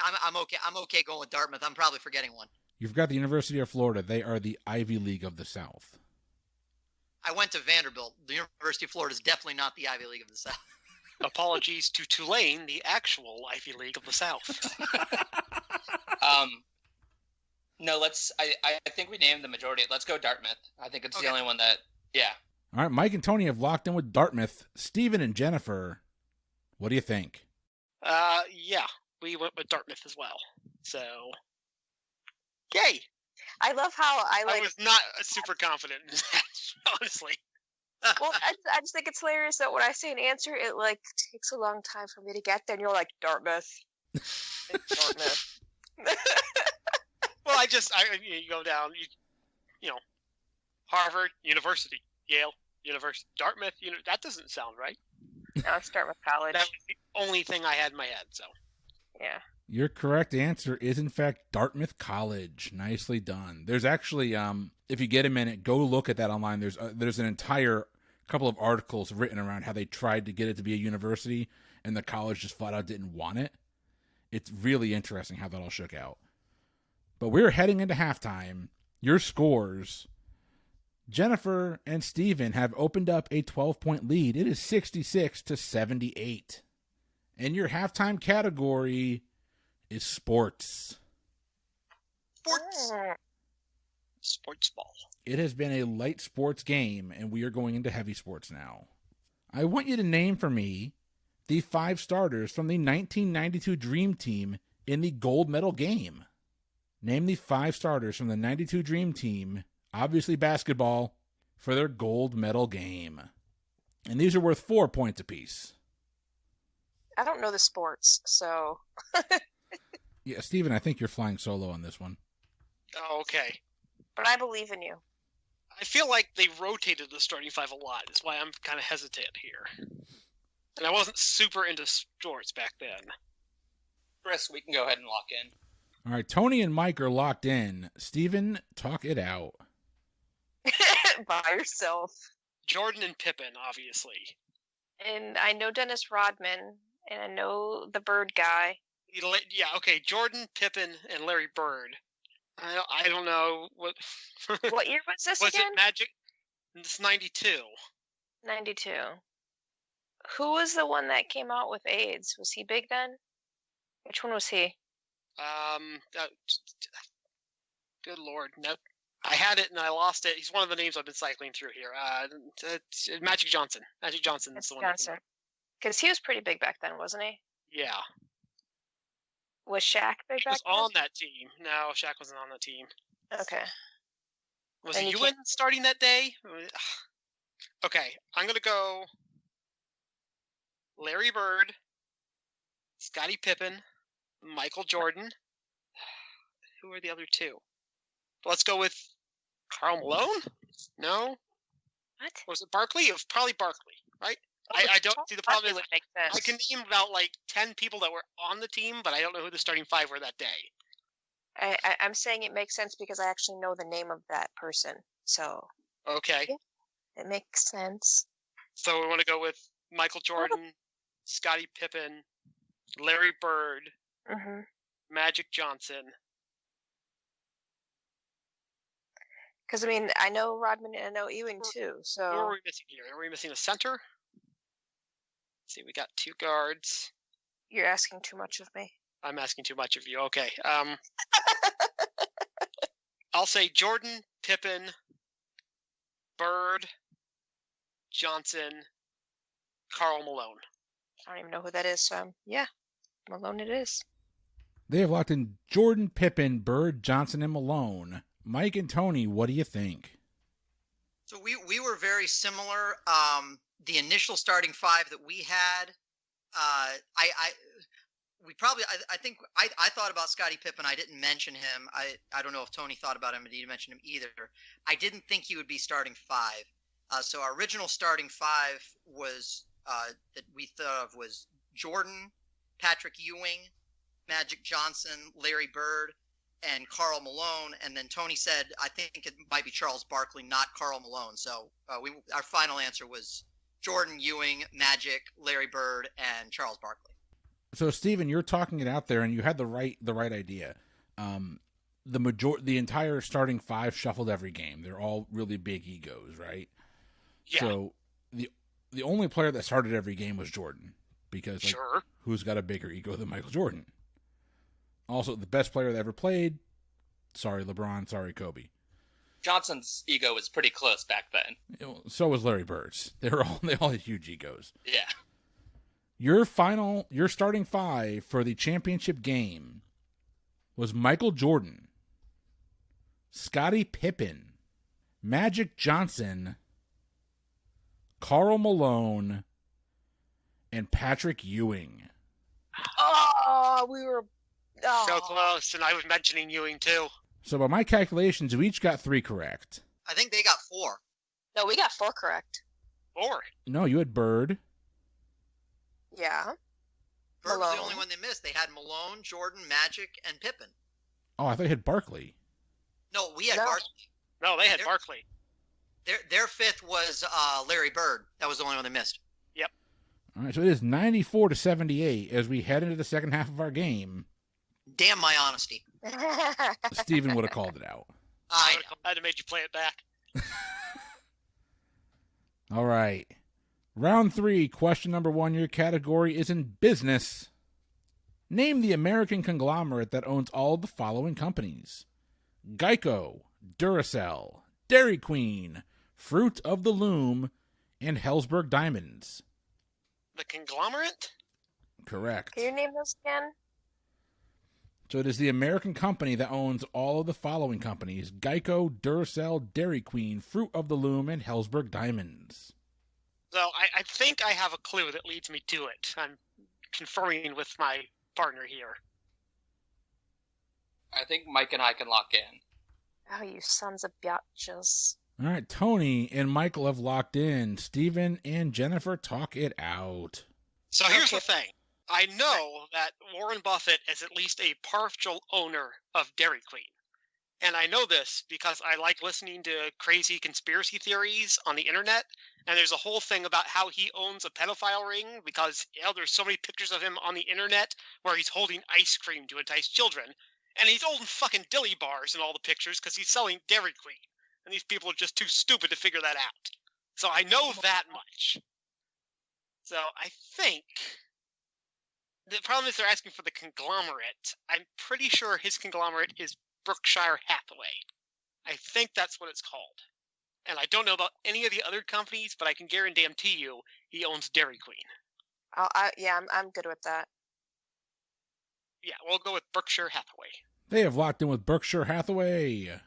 D: I'm okay going with Dartmouth. I'm probably forgetting one.
A: You've got the University of Florida. They are the Ivy League of the South.
D: I went to Vanderbilt. The University of Florida is definitely not the Ivy League of the South.
E: Apologies to Tulane, the actual Ivy League of the South.
B: No, I think we named the majority. Let's go Dartmouth. I think it's the only one that, yeah.
A: All right, Mike and Tony have locked in with Dartmouth. Steven and Jennifer, what do you think?
E: Yeah, we went with Dartmouth as well. So, yay!
C: I love how I
E: was not super confident in that, honestly.
C: Well, I just think it's hilarious that when I say an answer, it takes a long time for me to get there, and you're like, Dartmouth. Dartmouth.
E: Well, you go down, you know, Harvard University, Yale University, Dartmouth. That doesn't sound right.
C: Now let's start with college.
E: That was the only thing I had in my head. So
C: Yeah.
A: Your correct answer is, in fact, Dartmouth College. Nicely done. There's actually, if you get a minute, go look at that online. There's an entire couple of articles written around how they tried to get it to be a university, and the college just flat out didn't want it. It's really interesting how that all shook out. But we're heading into halftime. Your scores: Jennifer and Steven have opened up a 12-point lead. It is 66-78. And your halftime category is sports.
E: Sports ball.
A: It has been a light sports game, and we are going into heavy sports now. I want you to name for me the 5 starters from the 1992 Dream Team in the gold medal game. Name the 5 starters from the 92 Dream Team, obviously basketball, for their gold medal game. And these are worth 4 points apiece.
C: I don't know the sports, so.
A: Yeah, Steven, I think you're flying solo on this one.
E: Oh, okay.
C: But I believe in you.
E: I feel like they rotated the starting 5 a lot. That's why I'm kind of hesitant here. And I wasn't super into sports back then.
B: Chris, we can go ahead and lock in.
A: All right, Tony and Mike are locked in. Steven, talk it out.
C: By yourself.
E: Jordan and Pippen, obviously.
C: And I know Dennis Rodman, and I know the Bird guy.
E: Yeah, okay. Jordan, Pippen, and Larry Bird. I don't know what.
C: What year was this
E: was
C: again?
E: it Magic? It's 92.
C: 92. Who was the one that came out with AIDS? Was he big then? Which one was he?
E: Good Lord, no. I had it and I lost it. He's one of the names I've been cycling through here. It's Magic Johnson. Magic Johnson is the one.
C: Johnson. Because he was pretty big back then, wasn't he?
E: Yeah.
C: Was Shaq big
E: He
C: back
E: was
C: then?
E: on that team. No, Shaq wasn't on that team.
C: Okay.
E: Was
C: And you
E: Ewan
C: can't-
E: starting that day? Okay, I'm going to go Larry Bird, Scottie Pippen, Michael Jordan. Who are the other 2? Let's go with Karl Malone? No?
C: What?
E: Was it Barkley? It was probably Barkley, right? I don't see the problem
C: Probably
E: is
C: would make sense.
E: I can name about like 10 people that were on the team, but I don't know who the starting 5 were that day.
C: I'm saying it makes sense because I actually know the name of that person. So
E: Okay.
C: Yeah. it makes sense.
E: So we want to go with Michael Jordan, Scottie Pippen, Larry Bird,
C: Mm-hmm.
E: Magic Johnson.
C: Because, I mean, I know Rodman and I know Ewing too.
E: Who are
C: So
E: we missing here? Are we missing a center? Let's see, we got 2 guards.
C: you're asking too much of me.
E: I'm asking too much of you. Okay. I'll say Jordan, Pippen, Bird, Johnson, Karl Malone.
C: I don't even know who that is. So, yeah, Malone it is.
A: They have locked in Jordan, Pippen, Bird, Johnson, and Malone. Mike and Tony, what do you think?
D: So we were very similar. The initial starting 5 that we had, I think I thought about Scottie Pippen. I didn't mention him. I don't know if Tony thought about him, but he didn't mention him either. I didn't think he would be starting 5. So our original starting 5 was that we thought of was Jordan, Patrick Ewing, Magic Johnson, Larry Bird, and Karl Malone. And then Tony said, I think it might be Charles Barkley, not Karl Malone. So our final answer was Jordan, Ewing, Magic, Larry Bird, and Charles Barkley.
A: So, Steven, you're talking it out there, and you had the right idea. The entire starting 5 shuffled every game. They're all really big egos, right?
E: Yeah.
A: So the only player that started every game was Jordan, because
E: Sure.
A: who's got a bigger ego than Michael Jordan? Also, the best player that ever played. Sorry, LeBron. Sorry, Kobe.
B: Johnson's ego was pretty close back then.
A: So was Larry Bird's. They all had huge egos.
B: Yeah.
A: Your starting 5 for the championship game was Michael Jordan, Scottie Pippen, Magic Johnson, Karl Malone, and Patrick Ewing.
C: Oh, we were. Oh.
E: So close, and I was mentioning Ewing too.
A: So by my calculations, we each got 3 correct.
D: I think they got 4.
C: No, we got 4 correct.
E: 4.
A: No, you had Bird.
C: Yeah.
D: Bird was the
C: Malone.
D: only one they missed. They had Malone, Jordan, Magic, and Pippen.
A: Oh, I thought you had Barkley.
D: No, we had
C: No.
D: Barkley.
E: No, they had
D: They're-
E: Barkley.
D: Their 5th was Larry Bird. That was the only one they missed.
A: All right, so it is 94-78 as we head into the second half of our game.
D: Damn my honesty.
A: Steven would have called it out.
D: I know.
E: I'd have made you play it back.
A: All right. Round 3, question number 1. Your category is in business. Name the American conglomerate that owns all of the following companies: Geico, Duracell, Dairy Queen, Fruit of the Loom, and Hellsberg Diamonds.
E: The conglomerate?
A: Correct.
C: Can you name those again?
A: So it is the American company that owns all of the following companies: Geico, Duracell, Dairy Queen, Fruit of the Loom, and Hellsberg Diamonds.
E: So I think I have a clue that leads me to it. I'm conferring with my partner here.
B: I think Mike and I can lock in.
C: Oh, you sons of bitches.
A: All right, Tony and Michael have locked in. Steven and Jennifer, talk it out.
E: So here's the
C: Okay.
E: thing. I know that Warren Buffett is at least a partial owner of Dairy Queen. And I know this because I like listening to crazy conspiracy theories on the internet. And there's a whole thing about how he owns a pedophile ring because there's so many pictures of him on the internet where he's holding ice cream to entice children. And he's holding fucking dilly bars in all the pictures because he's selling Dairy Queen. And these people are just too stupid to figure that out. So I know that much. So I think the problem is they're asking for the conglomerate. I'm pretty sure his conglomerate is Berkshire Hathaway. I think that's what it's called. And I don't know about any of the other companies, but I can guarantee you he owns Dairy Queen.
C: I'm good with that.
E: Yeah, we'll go with Berkshire Hathaway.
A: They have locked in with Berkshire Hathaway.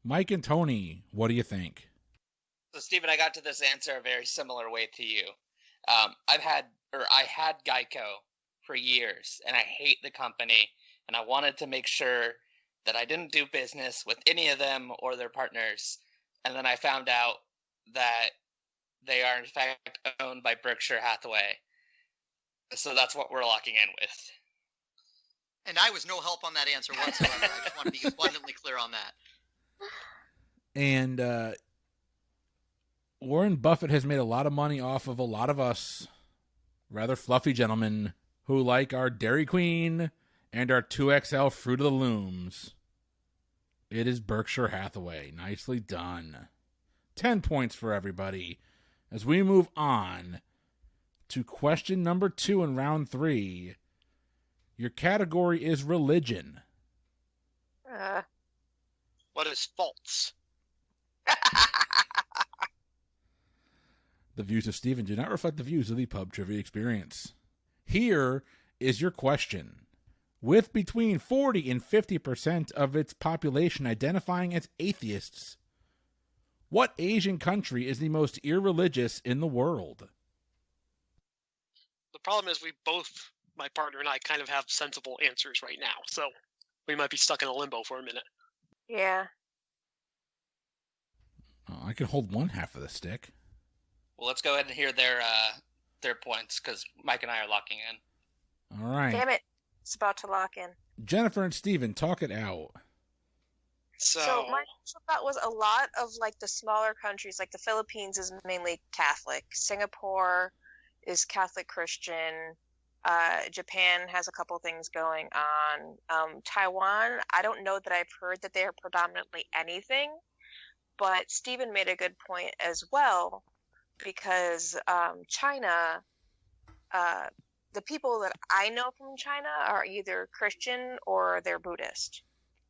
A: Mike and Tony, what do you think?
B: So, Stephen, I got to this answer a very similar way to you. I had Geico for years, and I hate the company, and I wanted to make sure that I didn't do business with any of them or their partners. And then I found out that they are, in fact, owned by Berkshire Hathaway. So that's what we're locking in with.
D: And I was no help on that answer whatsoever. I just want to be abundantly clear on that.
A: And Warren Buffett has made a lot of money off of a lot of us rather fluffy gentlemen who like our Dairy Queen and our 2XL Fruit of the Looms. It is Berkshire Hathaway. Nicely done. 10 points for everybody. As we move on to question number 2 in round 3, your category is religion.
E: What is false?
A: The views of Steven do not reflect the views of the Pub Trivia Experience. Here is your question. With between 40 and 50% of its population identifying as atheists, what Asian country is the most irreligious in the world?
E: The problem is my partner and I, kind of have sensible answers right now, so we might be stuck in a limbo for a minute.
C: Yeah.
A: Oh, I can hold one half of the stick.
B: Well, let's go ahead and hear their points, because Mike and I are locking in.
A: All right.
C: Damn it. It's about to lock in.
A: Jennifer and Steven, talk it out.
C: So my initial thought was a lot of like the smaller countries, like the Philippines is mainly Catholic. Singapore is Catholic Christian. Japan has a couple things going on. Taiwan, I don't know that I've heard that they are predominantly anything, but Stephen made a good point as well, because China, the people that I know from China are either Christian or they're Buddhist.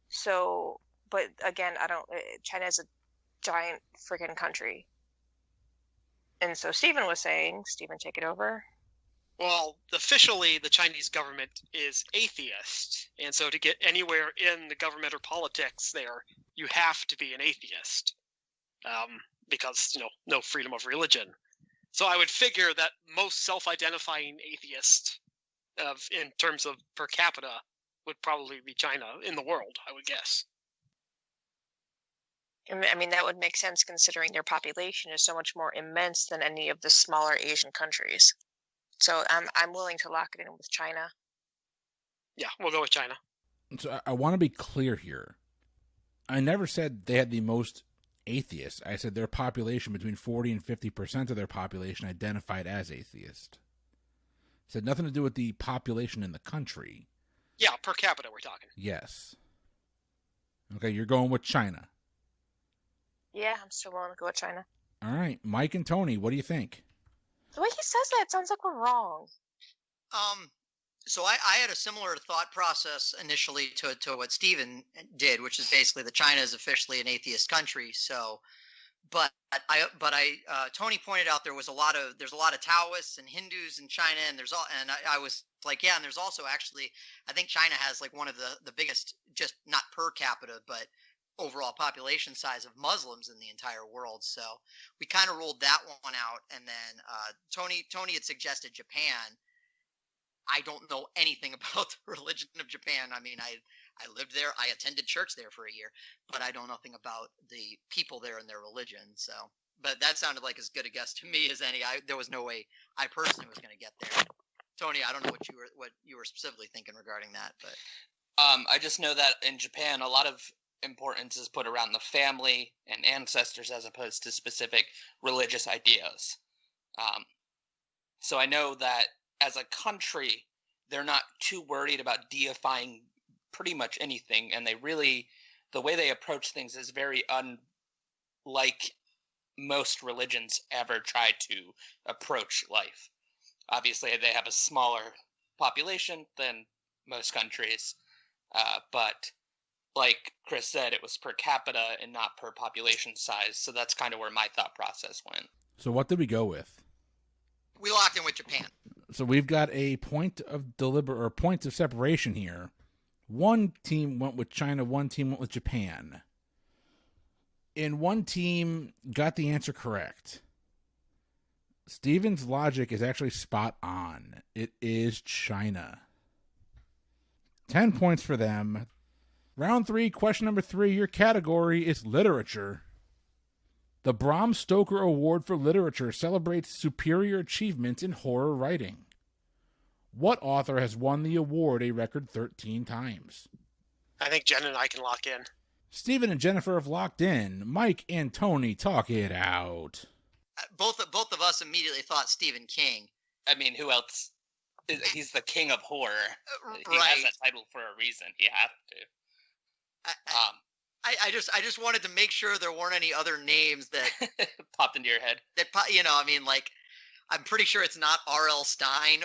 C: So, but again, China is a giant freaking country. And so Stephen was saying, Stephen, take it over.
E: Well, officially, the Chinese government is atheist, and so to get anywhere in the government or politics there, you have to be an atheist, because, no freedom of religion. So I would figure that most self-identifying atheists, in terms of per capita, would probably be China in the world, I would guess.
C: I mean, that would make sense considering their population is so much more immense than any of the smaller Asian countries. So I'm willing to lock it in with China.
E: Yeah, we'll go with China.
A: So I want to be clear here. I never said they had the most atheists. I said their population, between 40 and 50% of their population identified as atheist. It had nothing to do with the population in the country.
E: Yeah, per capita we're talking.
A: Yes. Okay, you're going with China.
C: Yeah, I'm still willing to go with China.
A: All right, Mike and Tony, what do you think?
C: The way he says that, it sounds like we're wrong.
D: So I had a similar thought process initially to what Steven did, which is basically that China is officially an atheist country. So, but Tony pointed out there's a lot of Taoists and Hindus in China, and I was like, yeah, and there's also actually, I think China has like one of the biggest, just not per capita, but overall population size of Muslims in the entire world. So we kind of ruled that one out, and then Tony had suggested Japan. I don't know anything about the religion of Japan. I mean, I lived there. I attended church there for a year, but I know nothing about the people there and their religion. So, but that sounded like as good a guess to me as any. There was no way I personally was going to get there. Tony, I don't know what you were specifically thinking regarding that, but
B: I just know that in Japan, a lot of importance is put around the family and ancestors as opposed to specific religious ideas. So I know that as a country, they're not too worried about deifying pretty much anything, and the way they approach things is very unlike most religions ever try to approach life. Obviously, they have a smaller population than most countries, but like Chris said, it was per capita and not per population size, so that's kind of where my thought process went.
A: So what did we go with?
D: we locked in with Japan.
A: So we've got a point of points of separation here. One team went with China, one team went with Japan. And one team got the answer correct. Steven's logic is actually spot on. It is China. 10 points for them. Round 3, question number 3. Your category is literature. The Bram Stoker Award for Literature celebrates superior achievements in horror writing. What author has won the award a record 13 times?
E: I think Jen and I can lock in.
A: Steven and Jennifer have locked in. Mike and Tony, talk it out.
D: Both of us immediately thought Stephen King.
B: I mean, who else? He's the king of horror. He
D: Right.
B: has that title for a reason. He has to.
D: I just wanted to make sure there weren't any other names that
B: Popped into your head.
D: I mean, like, I'm pretty sure it's not R.L. Stine.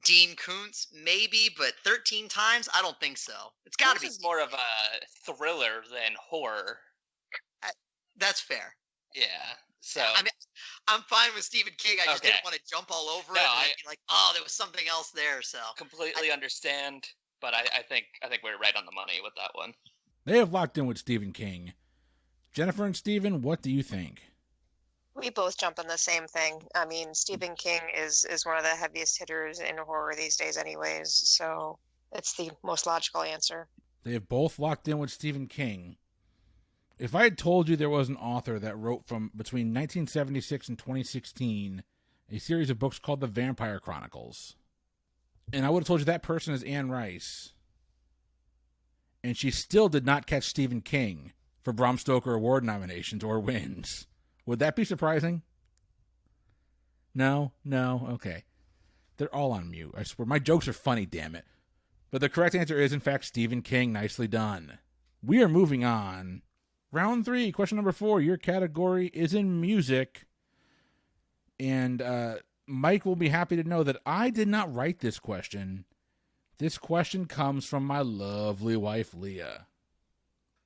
D: Dean Koontz, maybe, but 13 times? I don't think so. It's got to be.
B: This is more of a thriller than horror.
D: That's fair.
B: Yeah. So
D: I mean, I'm fine with Stephen King. I just
B: Okay.
D: didn't want to jump all over
B: No,
D: it and be like, oh, there was something else there. So
B: completely understand, but I think we're right on the money with that one.
A: They have locked in with Stephen King. Jennifer and Steven, what do you think?
C: We both jump on the same thing. I mean, Stephen King is one of the heaviest hitters in horror these days anyways, so it's the most logical answer.
A: They have both locked in with Stephen King. If I had told you there was an author that wrote from between 1976 and 2016 a series of books called The Vampire Chronicles, and I would have told you that person is Anne Rice, and she still did not catch Stephen King for Bram Stoker Award nominations or wins, would that be surprising? No? Okay. They're all on mute. I swear. My jokes are funny, damn it. But the correct answer is, in fact, Stephen King. Nicely done. We are moving on. Round 3, question number 4. Your category is in music. And Mike will be happy to know that I did not write this question. This question comes from my lovely wife, Leah.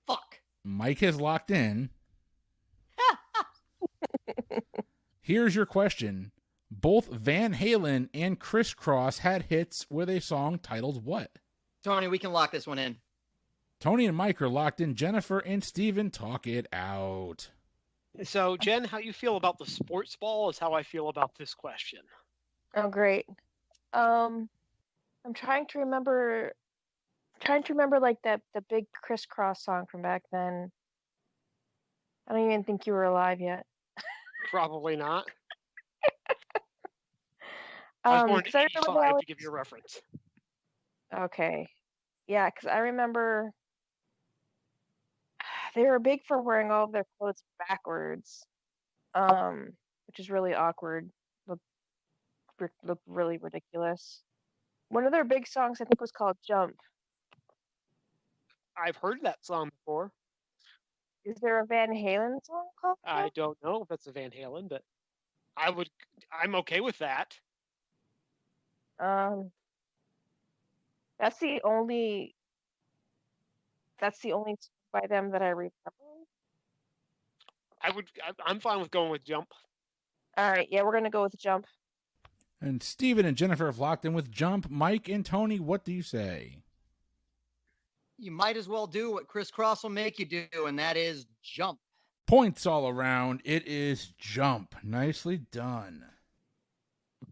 D: fuck.
A: Mike has locked in. Here's your question. Both Van Halen and Criss Cross had hits with a song titled what?
D: Tony, we can lock this one in.
A: Tony and Mike are locked in. Jennifer and Steven, talk it out.
E: So, Jen, how you feel about the sports ball is how I feel about this question.
C: Oh, great. I'm trying to remember Trying to remember like the big crisscross song from back then. I don't even think you were alive yet.
E: Probably not. I was born in
C: 'cause I remember they
E: 85
C: always...
E: to give you a reference.
C: Okay. Yeah, because I remember they were big for wearing all of their clothes backwards, which is really awkward. Look really ridiculous. One of their big songs, I think, was called Jump.
E: I've heard that song before.
C: Is there a Van Halen song called
E: I
C: Jump?
E: don't know if that's a Van Halen, but I'm okay with that.
C: That's the only song by them that I remember.
E: I'm fine with going with Jump.
C: All right, yeah, we're gonna go with Jump.
A: And Steven and Jennifer have locked in with Jump. Mike and Tony, what do you say?
D: You might as well do what Chris Cross will make you do, and that is jump.
A: Points all around. It is Jump. Nicely done.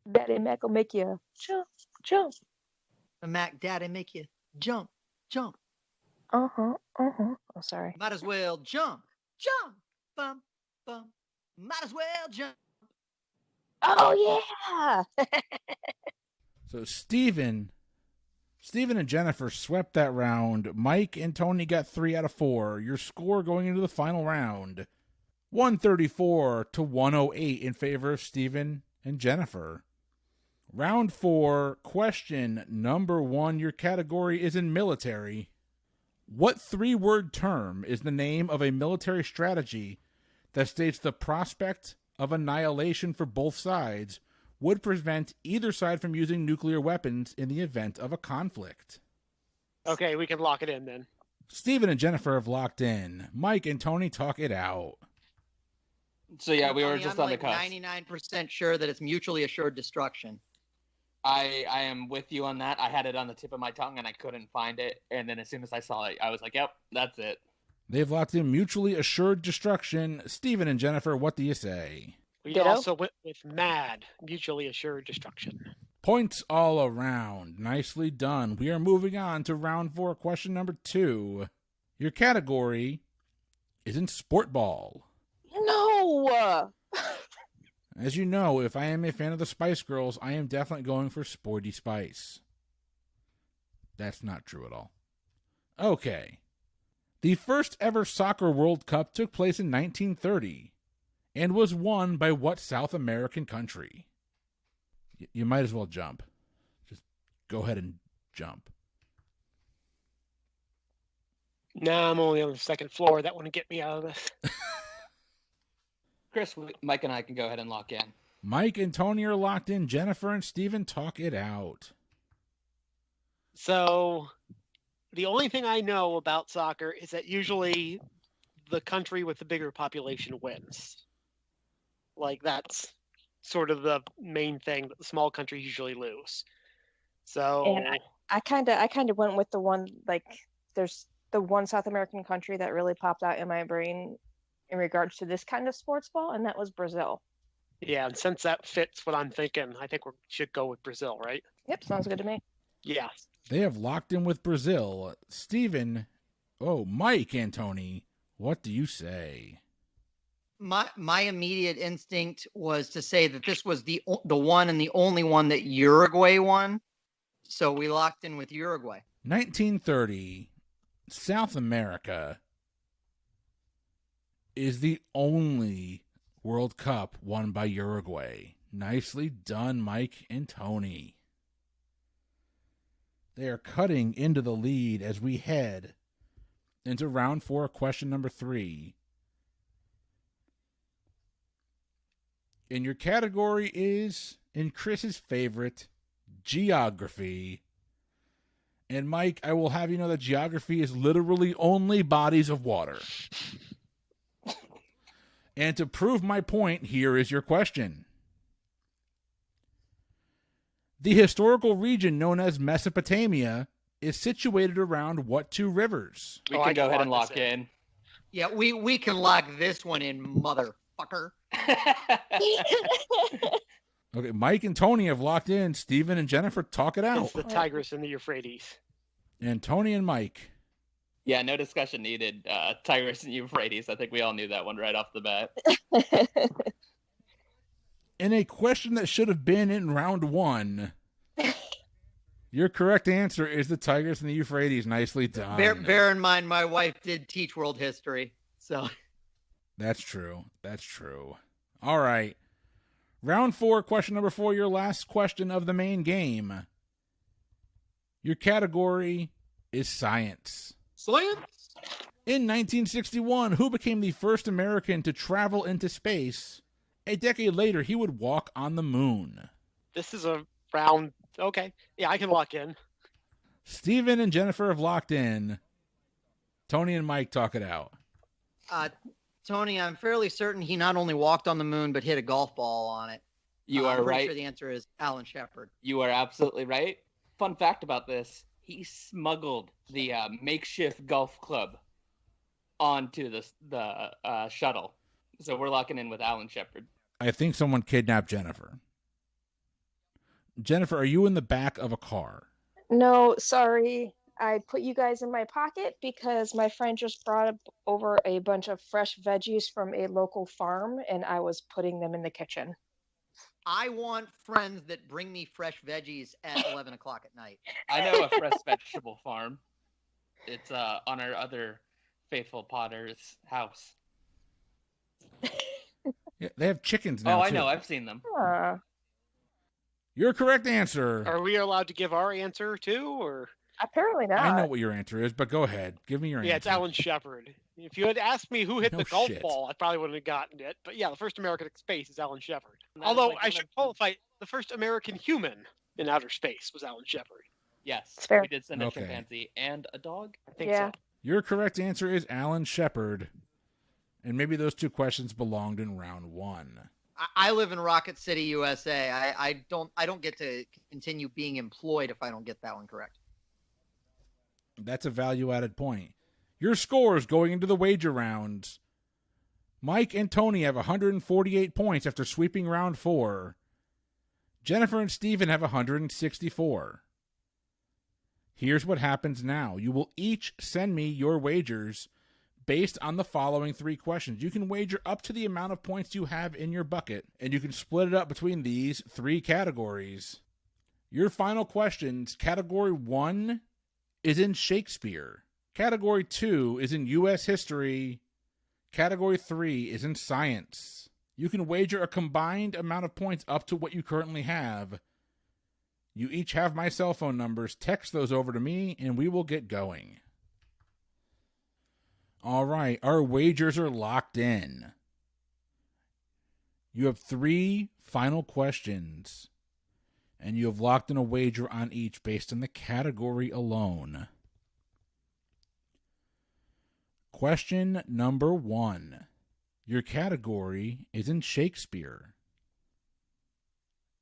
C: Daddy Mac will make you jump, jump.
D: The Mac Daddy make you jump, jump.
C: Oh, sorry.
D: Might as well jump, jump, bum, bum. Might as well jump.
C: Oh yeah.
A: So Steven and Jennifer swept that round. Mike and Tony got 3 out of 4. Your score going into the final round, 134 to 108 in favor of Steven and Jennifer. Round 4, question number 1. Your category is in military. What 3-word term is the name of a military strategy that states the prospect of annihilation for both sides would prevent either side from using nuclear weapons in the event of a conflict?
E: Okay, we can lock it in then.
A: Steven and Jennifer have locked in. Mike and Tony, talk it out.
B: So yeah, we were
D: I'm
B: just on
D: like
B: the cusp.
D: 99% sure that it's mutually assured destruction.
B: I am with you on that. I had it on the tip of my tongue and I couldn't find it. And then as soon as I saw it, I was like, yep, that's it.
A: They've locked in mutually assured destruction. Steven and Jennifer, what do you say?
E: We
C: Ditto.
E: also went with MAD, mutually assured destruction.
A: Points all around. Nicely done. We are moving on to round 4, question number 2. Your category is in sport ball.
C: No.
A: As you know, if I am a fan of the Spice Girls, I am definitely going for Sporty Spice. That's not true at all. Okay. The first ever Soccer World Cup took place in 1930 and was won by what South American country? You might as well jump. Just go ahead and jump.
E: Nah, I'm only on the second floor. That wouldn't get me out of this.
B: Chris, Mike and I can go ahead and lock in.
A: Mike and Tony are locked in. Jennifer and Steven, talk it out.
E: So, the only thing I know about soccer is that usually the country with the bigger population wins. Like, that's sort of the main thing that the small countries usually lose. So,
C: And I kind of went with the one, like, there's the one South American country that really popped out in my brain in regards to this kind of sports ball, and that was Brazil.
E: yeah, and since that fits what I'm thinking, I think we should go with Brazil, right?
C: Yep, sounds good to me.
E: Yeah.
A: They have locked in with Brazil. Mike and Tony, what do you say?
D: My immediate instinct was to say that this was the one and the only one that Uruguay won. So we locked in with Uruguay.
A: 1930, South America is the only World Cup won by Uruguay. Nicely done, Mike and Tony. They are cutting into the lead as we head into round 4, question number 3. And your category is, in Chris's favorite, geography. And Mike, I will have you know that geography is literally only bodies of water. And to prove my point, here is your question. The historical region known as Mesopotamia is situated around what 2 rivers?
B: We can go ahead and lock in.
D: Yeah, we can lock this one in, motherfucker.
A: Okay, Mike and Tony have locked in. Steven and Jennifer, talk it out.
E: It's the Tigris and the Euphrates.
A: And Tony and Mike.
B: Yeah, no discussion needed. Tigris and Euphrates. I think we all knew that one right off the bat.
A: In a question that should have been in round 1, your correct answer is the Tigris and the Euphrates. Nicely done.
D: Bear in mind, my wife did teach world history, so.
A: That's true. That's true. All right. Round 4, question number 4, your last question of the main game. Your category is science.
E: Science?
A: In 1961, who became the first American to travel into space? A decade later, he would walk on the moon.
E: This is a round. Okay. Yeah, I can lock in.
A: Steven and Jennifer have locked in. Tony and Mike talk it out.
D: Tony, I'm fairly certain he not only walked on the moon, but hit a golf ball on it.
B: You are
D: I'm pretty
B: right.
D: sure the answer is Alan Shepard.
B: You are absolutely right. Fun fact about this, he smuggled the makeshift golf club onto the shuttle. So we're locking in with Alan Shepard.
A: I think someone kidnapped Jennifer. Jennifer, are you in the back of a car?
C: No, sorry. I put you guys in my pocket because my friend just brought over a bunch of fresh veggies from a local farm, and I was putting them in the kitchen.
D: I want friends that bring me fresh veggies at 11 o'clock at night.
B: I know a fresh vegetable farm. It's on our other faithful Potter's house.
A: Yeah, they have chickens now.
B: Oh, I
A: too.
B: know. I've seen them.
A: Your correct answer.
E: Are we allowed to give our answer too, or?
C: Apparently not.
A: I know what your answer is, but go ahead. Give me your answer.
E: Yeah, it's Alan Shepard. If you had asked me who hit
A: No
E: the golf
A: shit.
E: ball, I probably wouldn't have gotten it. But yeah, the first American in space is Alan Shepard.
B: And that is
E: Although
B: like
E: I
B: one
E: should
B: of-
E: qualify, the first American human in outer space was Alan Shepard.
B: Yes,
C: It's fair.
B: we did send a
A: Okay.
B: chimpanzee and a dog.
E: I think
C: Yeah.
E: so.
A: Your correct answer is Alan Shepard. And maybe those two questions belonged in round 1.
D: I live in Rocket City, USA. I don't get to continue being employed if I don't get that one correct.
A: That's a value-added point. Your scores going into the wager rounds. Mike and Tony have 148 points after sweeping round 4. Jennifer and Steven have 164. Here's what happens now. You will each send me your wagers based on the following 3 questions. You can wager up to the amount of points you have in your bucket, and you can split it up between these 3 categories. Your final questions, category 1 is in Shakespeare. Category 2 is in U.S. history. Category 3 is in science. You can wager a combined amount of points up to what you currently have. You each have my cell phone numbers. Text those over to me, and we will get going. All right, our wagers are locked in. You have 3 final questions, and you have locked in a wager on each based on the category alone. Question number 1. Your category is in Shakespeare.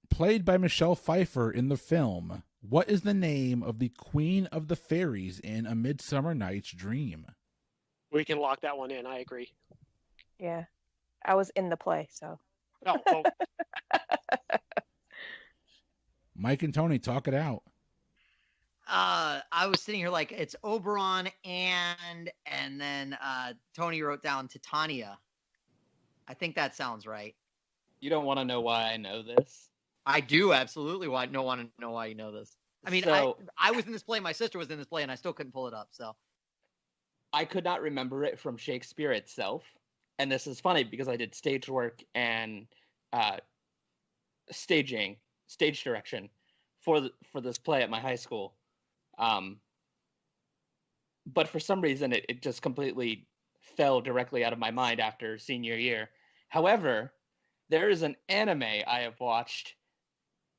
A: Played by Michelle Pfeiffer in the film, what is the name of the Queen of the Fairies in A Midsummer Night's Dream?
E: We can lock that one in. I agree.
C: Yeah. I was in the play, so.
E: Oh, well,
A: Mike and Tony, talk it out.
D: I was sitting here like it's Oberon and then Tony wrote down Titania. I think that sounds right.
B: You don't want to know why I know this?
D: I do absolutely want to know why you know this. I mean,
B: So-
D: I was in this play. My sister was in this play, and I still couldn't pull it up. So
B: I could not remember it from Shakespeare itself. And this is funny because I did stage work and stage direction for this play at my high school. But for some reason, it just completely fell directly out of my mind after senior year. However, there is an anime I have watched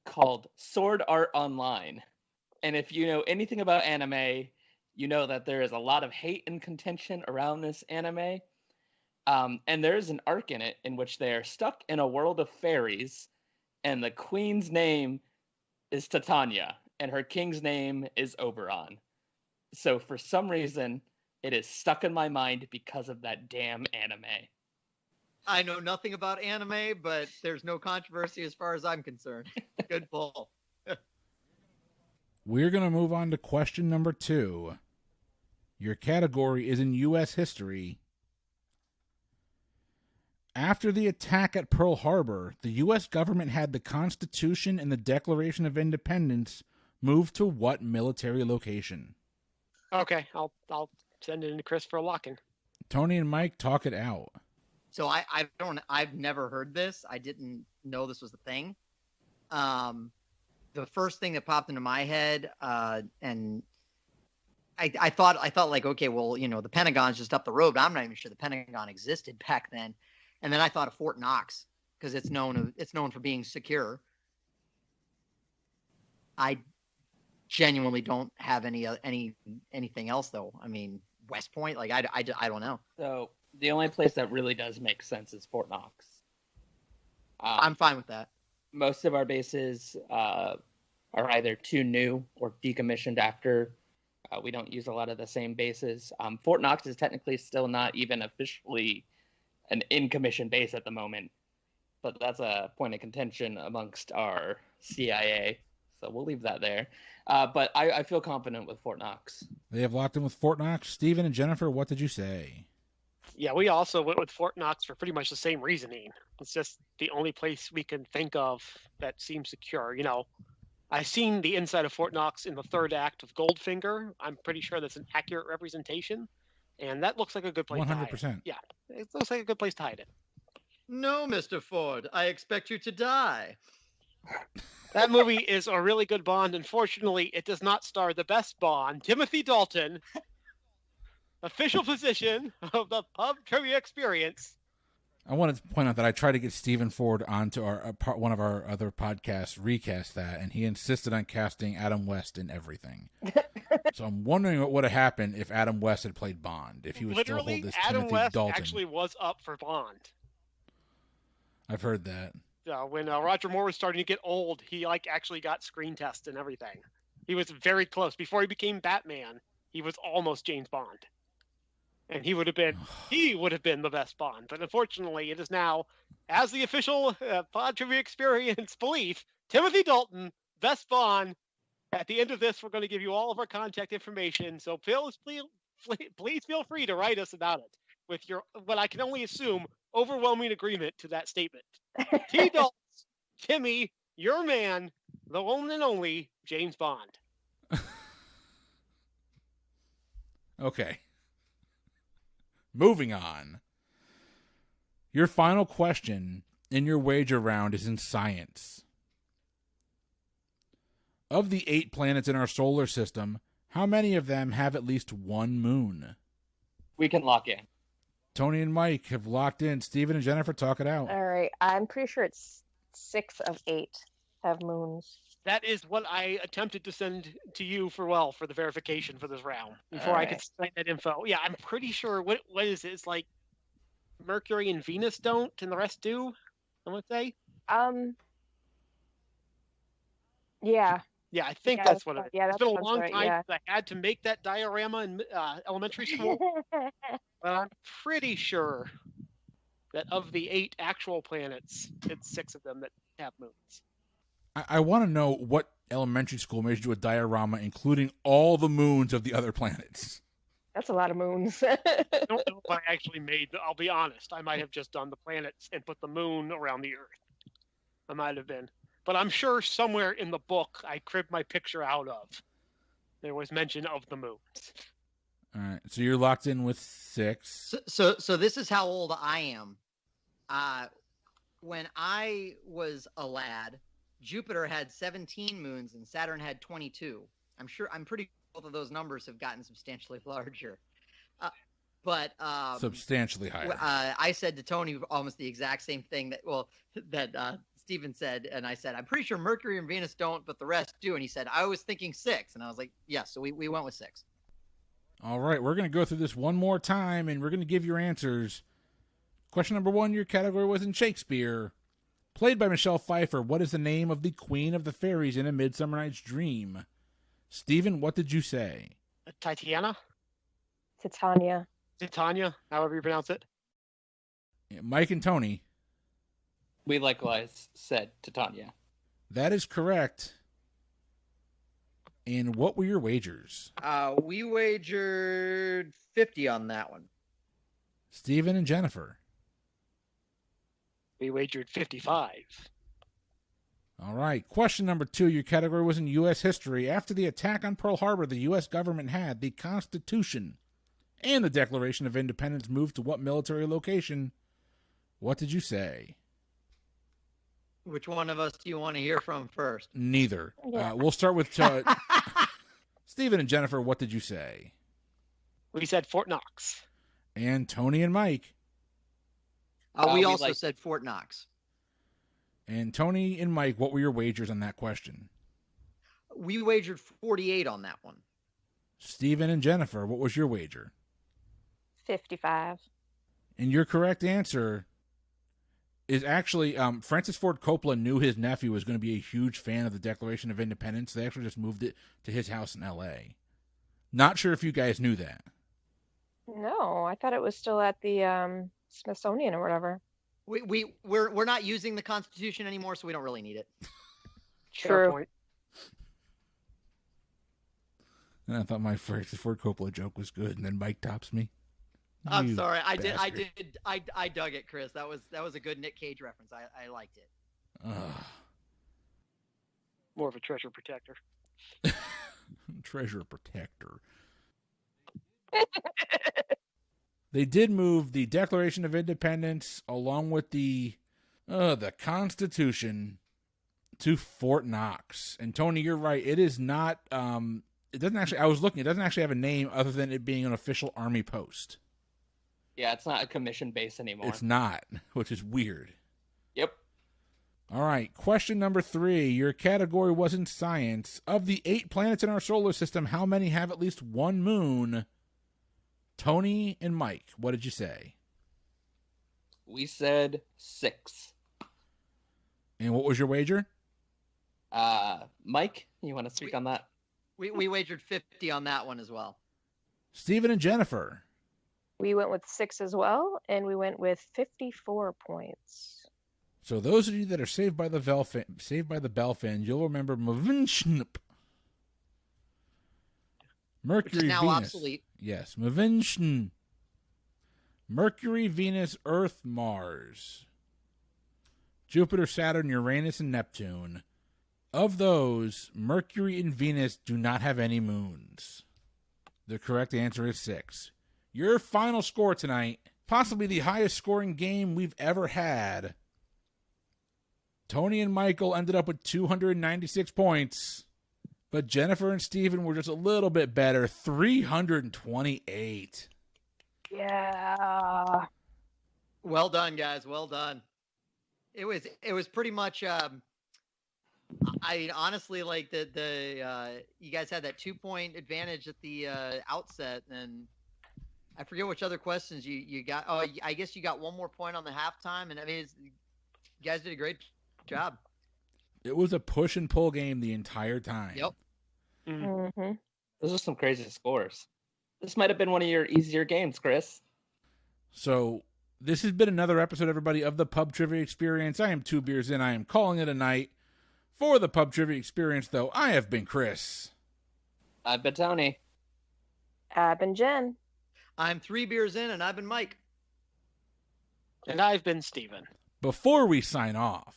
B: called Sword Art Online. And if you know anything about anime, you know that there is a lot of hate and contention around this anime. And there is an arc in it in which they are stuck in a world of fairies, and the queen's name is Titania, and her king's name is Oberon. So for some reason, it is stuck in my mind because of that damn anime.
D: I know nothing about anime, but there's no controversy as far as I'm concerned. Good pull.
A: we're going to move on to question number 2. Your category is in U.S. history. After the attack at Pearl Harbor, the U.S. government had the Constitution and the Declaration of Independence moved to what military location?
E: Okay, I'll send it into Chris for a lock-in.
A: Tony and Mike, talk it out.
D: So I've never heard this. I didn't know this was a thing. The first thing that popped into my head, and I thought like, okay, well, the Pentagon's just up the road, but I'm not even sure the Pentagon existed back then. And then I thought of Fort Knox because it's known for being secure. I genuinely don't have anything else though. I mean, West Point, like I don't know.
B: So the only place that really does make sense is Fort Knox.
D: I'm fine with that.
B: Most of our bases are either too new or decommissioned after. We don't use a lot of the same bases. Fort Knox is technically still not even officially an in-commission base at the moment, but that's a point of contention amongst our CIA, so we'll leave that there. But I feel confident with Fort Knox.
A: They have locked in with Fort Knox. Stephen and Jennifer, what did you say?
E: Yeah, we also went with Fort Knox for pretty much the same reasoning. It's just the only place we can think of that seems secure. I've seen the inside of Fort Knox in the third act of Goldfinger. I'm pretty sure that's an accurate representation, and that looks like a good place 100%. To hide it. Yeah, it looks like a good place to hide it.
D: No, Mr. Ford, I expect you to die.
E: That movie is a really good Bond. Unfortunately, it does not star the best Bond, Timothy Dalton, official position of the Pub Trivia Experience.
A: I wanted to point out that I tried to get Stephen Ford onto one of our other podcasts, recast that, and he insisted on casting Adam West in everything. So I'm wondering what would have happened if Adam West had played Bond, if he would still hold this
E: Adam
A: Timothy
E: West
A: Dalton.
E: Actually was up for Bond.
A: I've heard that.
E: When Roger Moore was starting to get old, he actually got screen tests and everything. He was very close. Before he became Batman, he was almost James Bond. And he would have been the best Bond. But unfortunately, it is now, as the official Pod Trivia Experience belief, Timothy Dalton, best Bond. At the end of this, we're going to give you all of our contact information. So please feel free to write us about it with your, what I can only assume, overwhelming agreement to that statement. T. Dalton, Timmy, your man, the one and only James Bond.
A: Okay. Moving on. Your final question in your wager round is in science. Of the 8 planets in our solar system, how many of them have at least one moon?
B: We can lock in.
A: Tony and Mike have locked in. Stephen and Jennifer, talk it out.
C: All right. I'm pretty sure it's 6 of 8 have moons.
E: That is what I attempted to send to you for the verification for this round before
C: All
E: I
C: right.
E: could cite that info. Yeah, I'm pretty sure. What is it? It's like Mercury and Venus don't, and the rest do. I would say.
C: Yeah.
E: Yeah, I think
C: Yeah,
E: that's what it is.
C: yeah,
E: It's
C: that
E: been a
C: sounds
E: long
C: right,
E: time
C: yeah.
E: since I had to make that diorama in elementary school. But I'm pretty sure that of the 8 actual planets, it's 6 of them that have moons.
A: I want to know what elementary school made you do a diorama including all the moons of the other planets.
C: That's a lot of moons.
E: I don't know if I actually made, I'll be honest, I might have just done the planets and put the moon around the Earth. I might have been. But I'm sure somewhere in the book I cribbed my picture out of. There was mention of the moons.
A: All right, so you're locked in with 6.
D: So this is how old I am. When I was a lad, Jupiter had 17 moons and Saturn had 22. I'm pretty sure both of those numbers have gotten substantially larger. But
A: Substantially higher.
D: I said to Tony almost the exact same thing that Stephen said, and I said, I'm pretty sure Mercury and Venus don't, but the rest do. And he said, I was thinking 6. And I was like, yes, so we went with 6.
A: All right, we're going to go through this one more time, and we're going to give your answers. Question number 1, your category was in Shakespeare. Played by Michelle Pfeiffer, what is the name of the Queen of the Fairies in A Midsummer Night's Dream? Stephen, what did you say?
E: Titania?
C: Titania.
E: Titania, however you pronounce it.
A: Mike and Tony.
B: We likewise said Titania.
A: That is correct. And what were your wagers?
D: We wagered 50 on that one.
A: Steven and Jennifer.
E: We wagered 55.
A: All right. Question number 2. Your category was in U.S. history. After the attack on Pearl Harbor, the U.S. government had the Constitution and the Declaration of Independence moved to what military location? What did you say?
D: Which one of us do you want to hear from first?
A: Neither.
C: Yeah.
A: We'll start with Steven and Jennifer. What did you say?
E: We said Fort Knox.
A: And Tony and Mike.
D: We
E: we
D: also
E: like-
D: said Fort Knox.
A: And Tony and Mike, what were your wagers on that question?
D: We wagered 48 on that one.
A: Steven and Jennifer, what was your wager?
C: 55.
A: And your correct answer is actually Francis Ford Coppola knew his nephew was going to be a huge fan of the Declaration of Independence. They actually just moved it to his house in L.A. Not sure if you guys knew that.
C: No, I thought it was still at the Smithsonian or whatever.
D: We're not using the Constitution anymore, so we don't really need it.
E: Fair
C: True.
E: point.
A: And I thought my Francis Ford Coppola joke was good, and then Mike tops me.
D: I'm
A: You
D: sorry.
A: bastard.
D: I dug it, Chris. That was a good Nick Cage reference. I liked it.
A: Ugh.
E: More of a treasure protector.
A: Treasure protector. They did move the Declaration of Independence along with the Constitution to Fort Knox. And Tony, you're right. It is not. It doesn't actually. I was looking. It doesn't actually have a name other than it being an official Army post.
B: Yeah, it's not a commission base anymore.
A: It's not, which is weird.
B: Yep.
A: All right. Question number 3. Your category was in science. Of the 8 planets in our solar system, how many have at least one moon? Tony and Mike, what did you say?
B: We said 6.
A: And what was your wager?
B: Mike, you want to speak on that?
D: We wagered 50 on that one as well.
A: Steven and Jennifer.
C: We went with 6 as well, and we went with 54 points.
A: So those of you that are saved by the Bell fan, you'll remember Mavinchnup. Mercury,
D: Which is now
A: Venus.
D: obsolete.
A: Yes, Mavinchn. Mercury, Venus, Earth, Mars. Jupiter, Saturn, Uranus, and Neptune. Of those, Mercury and Venus do not have any moons. The correct answer is 6. Your final score tonight, possibly the highest scoring game we've ever had. Tony and Michael ended up with 296 points, but Jennifer and Steven were just a little bit better, 328.
C: Yeah.
D: Well done, guys. Well done. It was pretty much. I mean, honestly, like the you guys had that 2-point advantage at the outset, and I forget which other questions you got. Oh, I guess you got one more point on the halftime, and I mean, you guys did a great job.
A: It was a push and pull game the entire time.
D: Yep.
C: Mm-hmm.
B: Those are some crazy scores. This might have been one of your easier games, Chris.
A: So this has been another episode, everybody, of the Pub Trivia Experience. I am 2 beers in. I am calling it a night. For the Pub Trivia Experience, though, I have been Chris.
B: I've been Tony.
C: I've been Jen.
D: I'm 3 beers in, and I've been Mike.
E: And I've been Steven.
A: Before we sign off,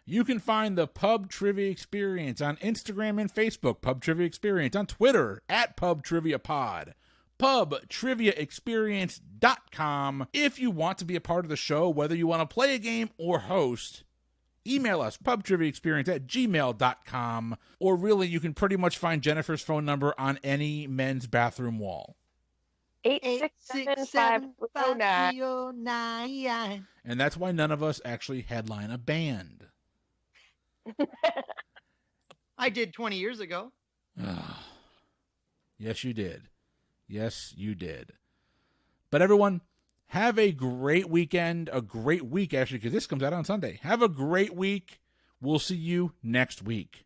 A: you can find the Pub Trivia Experience on Instagram and Facebook, Pub Trivia Experience, on Twitter, at Pub Trivia Pod, pubtriviaexperience.com. If you want to be a part of the show, whether you want to play a game or host, email us, pubtriviaexperience@gmail.com, or really, you can pretty much find Jennifer's phone number on any men's bathroom wall.
C: 867-509.
A: And that's why none of us actually headline a band.
D: I did 20 years ago.
A: Yes, you did. Yes, you did. But everyone, have a great weekend, a great week, actually, because this comes out on Sunday. Have a great week. We'll see you next week.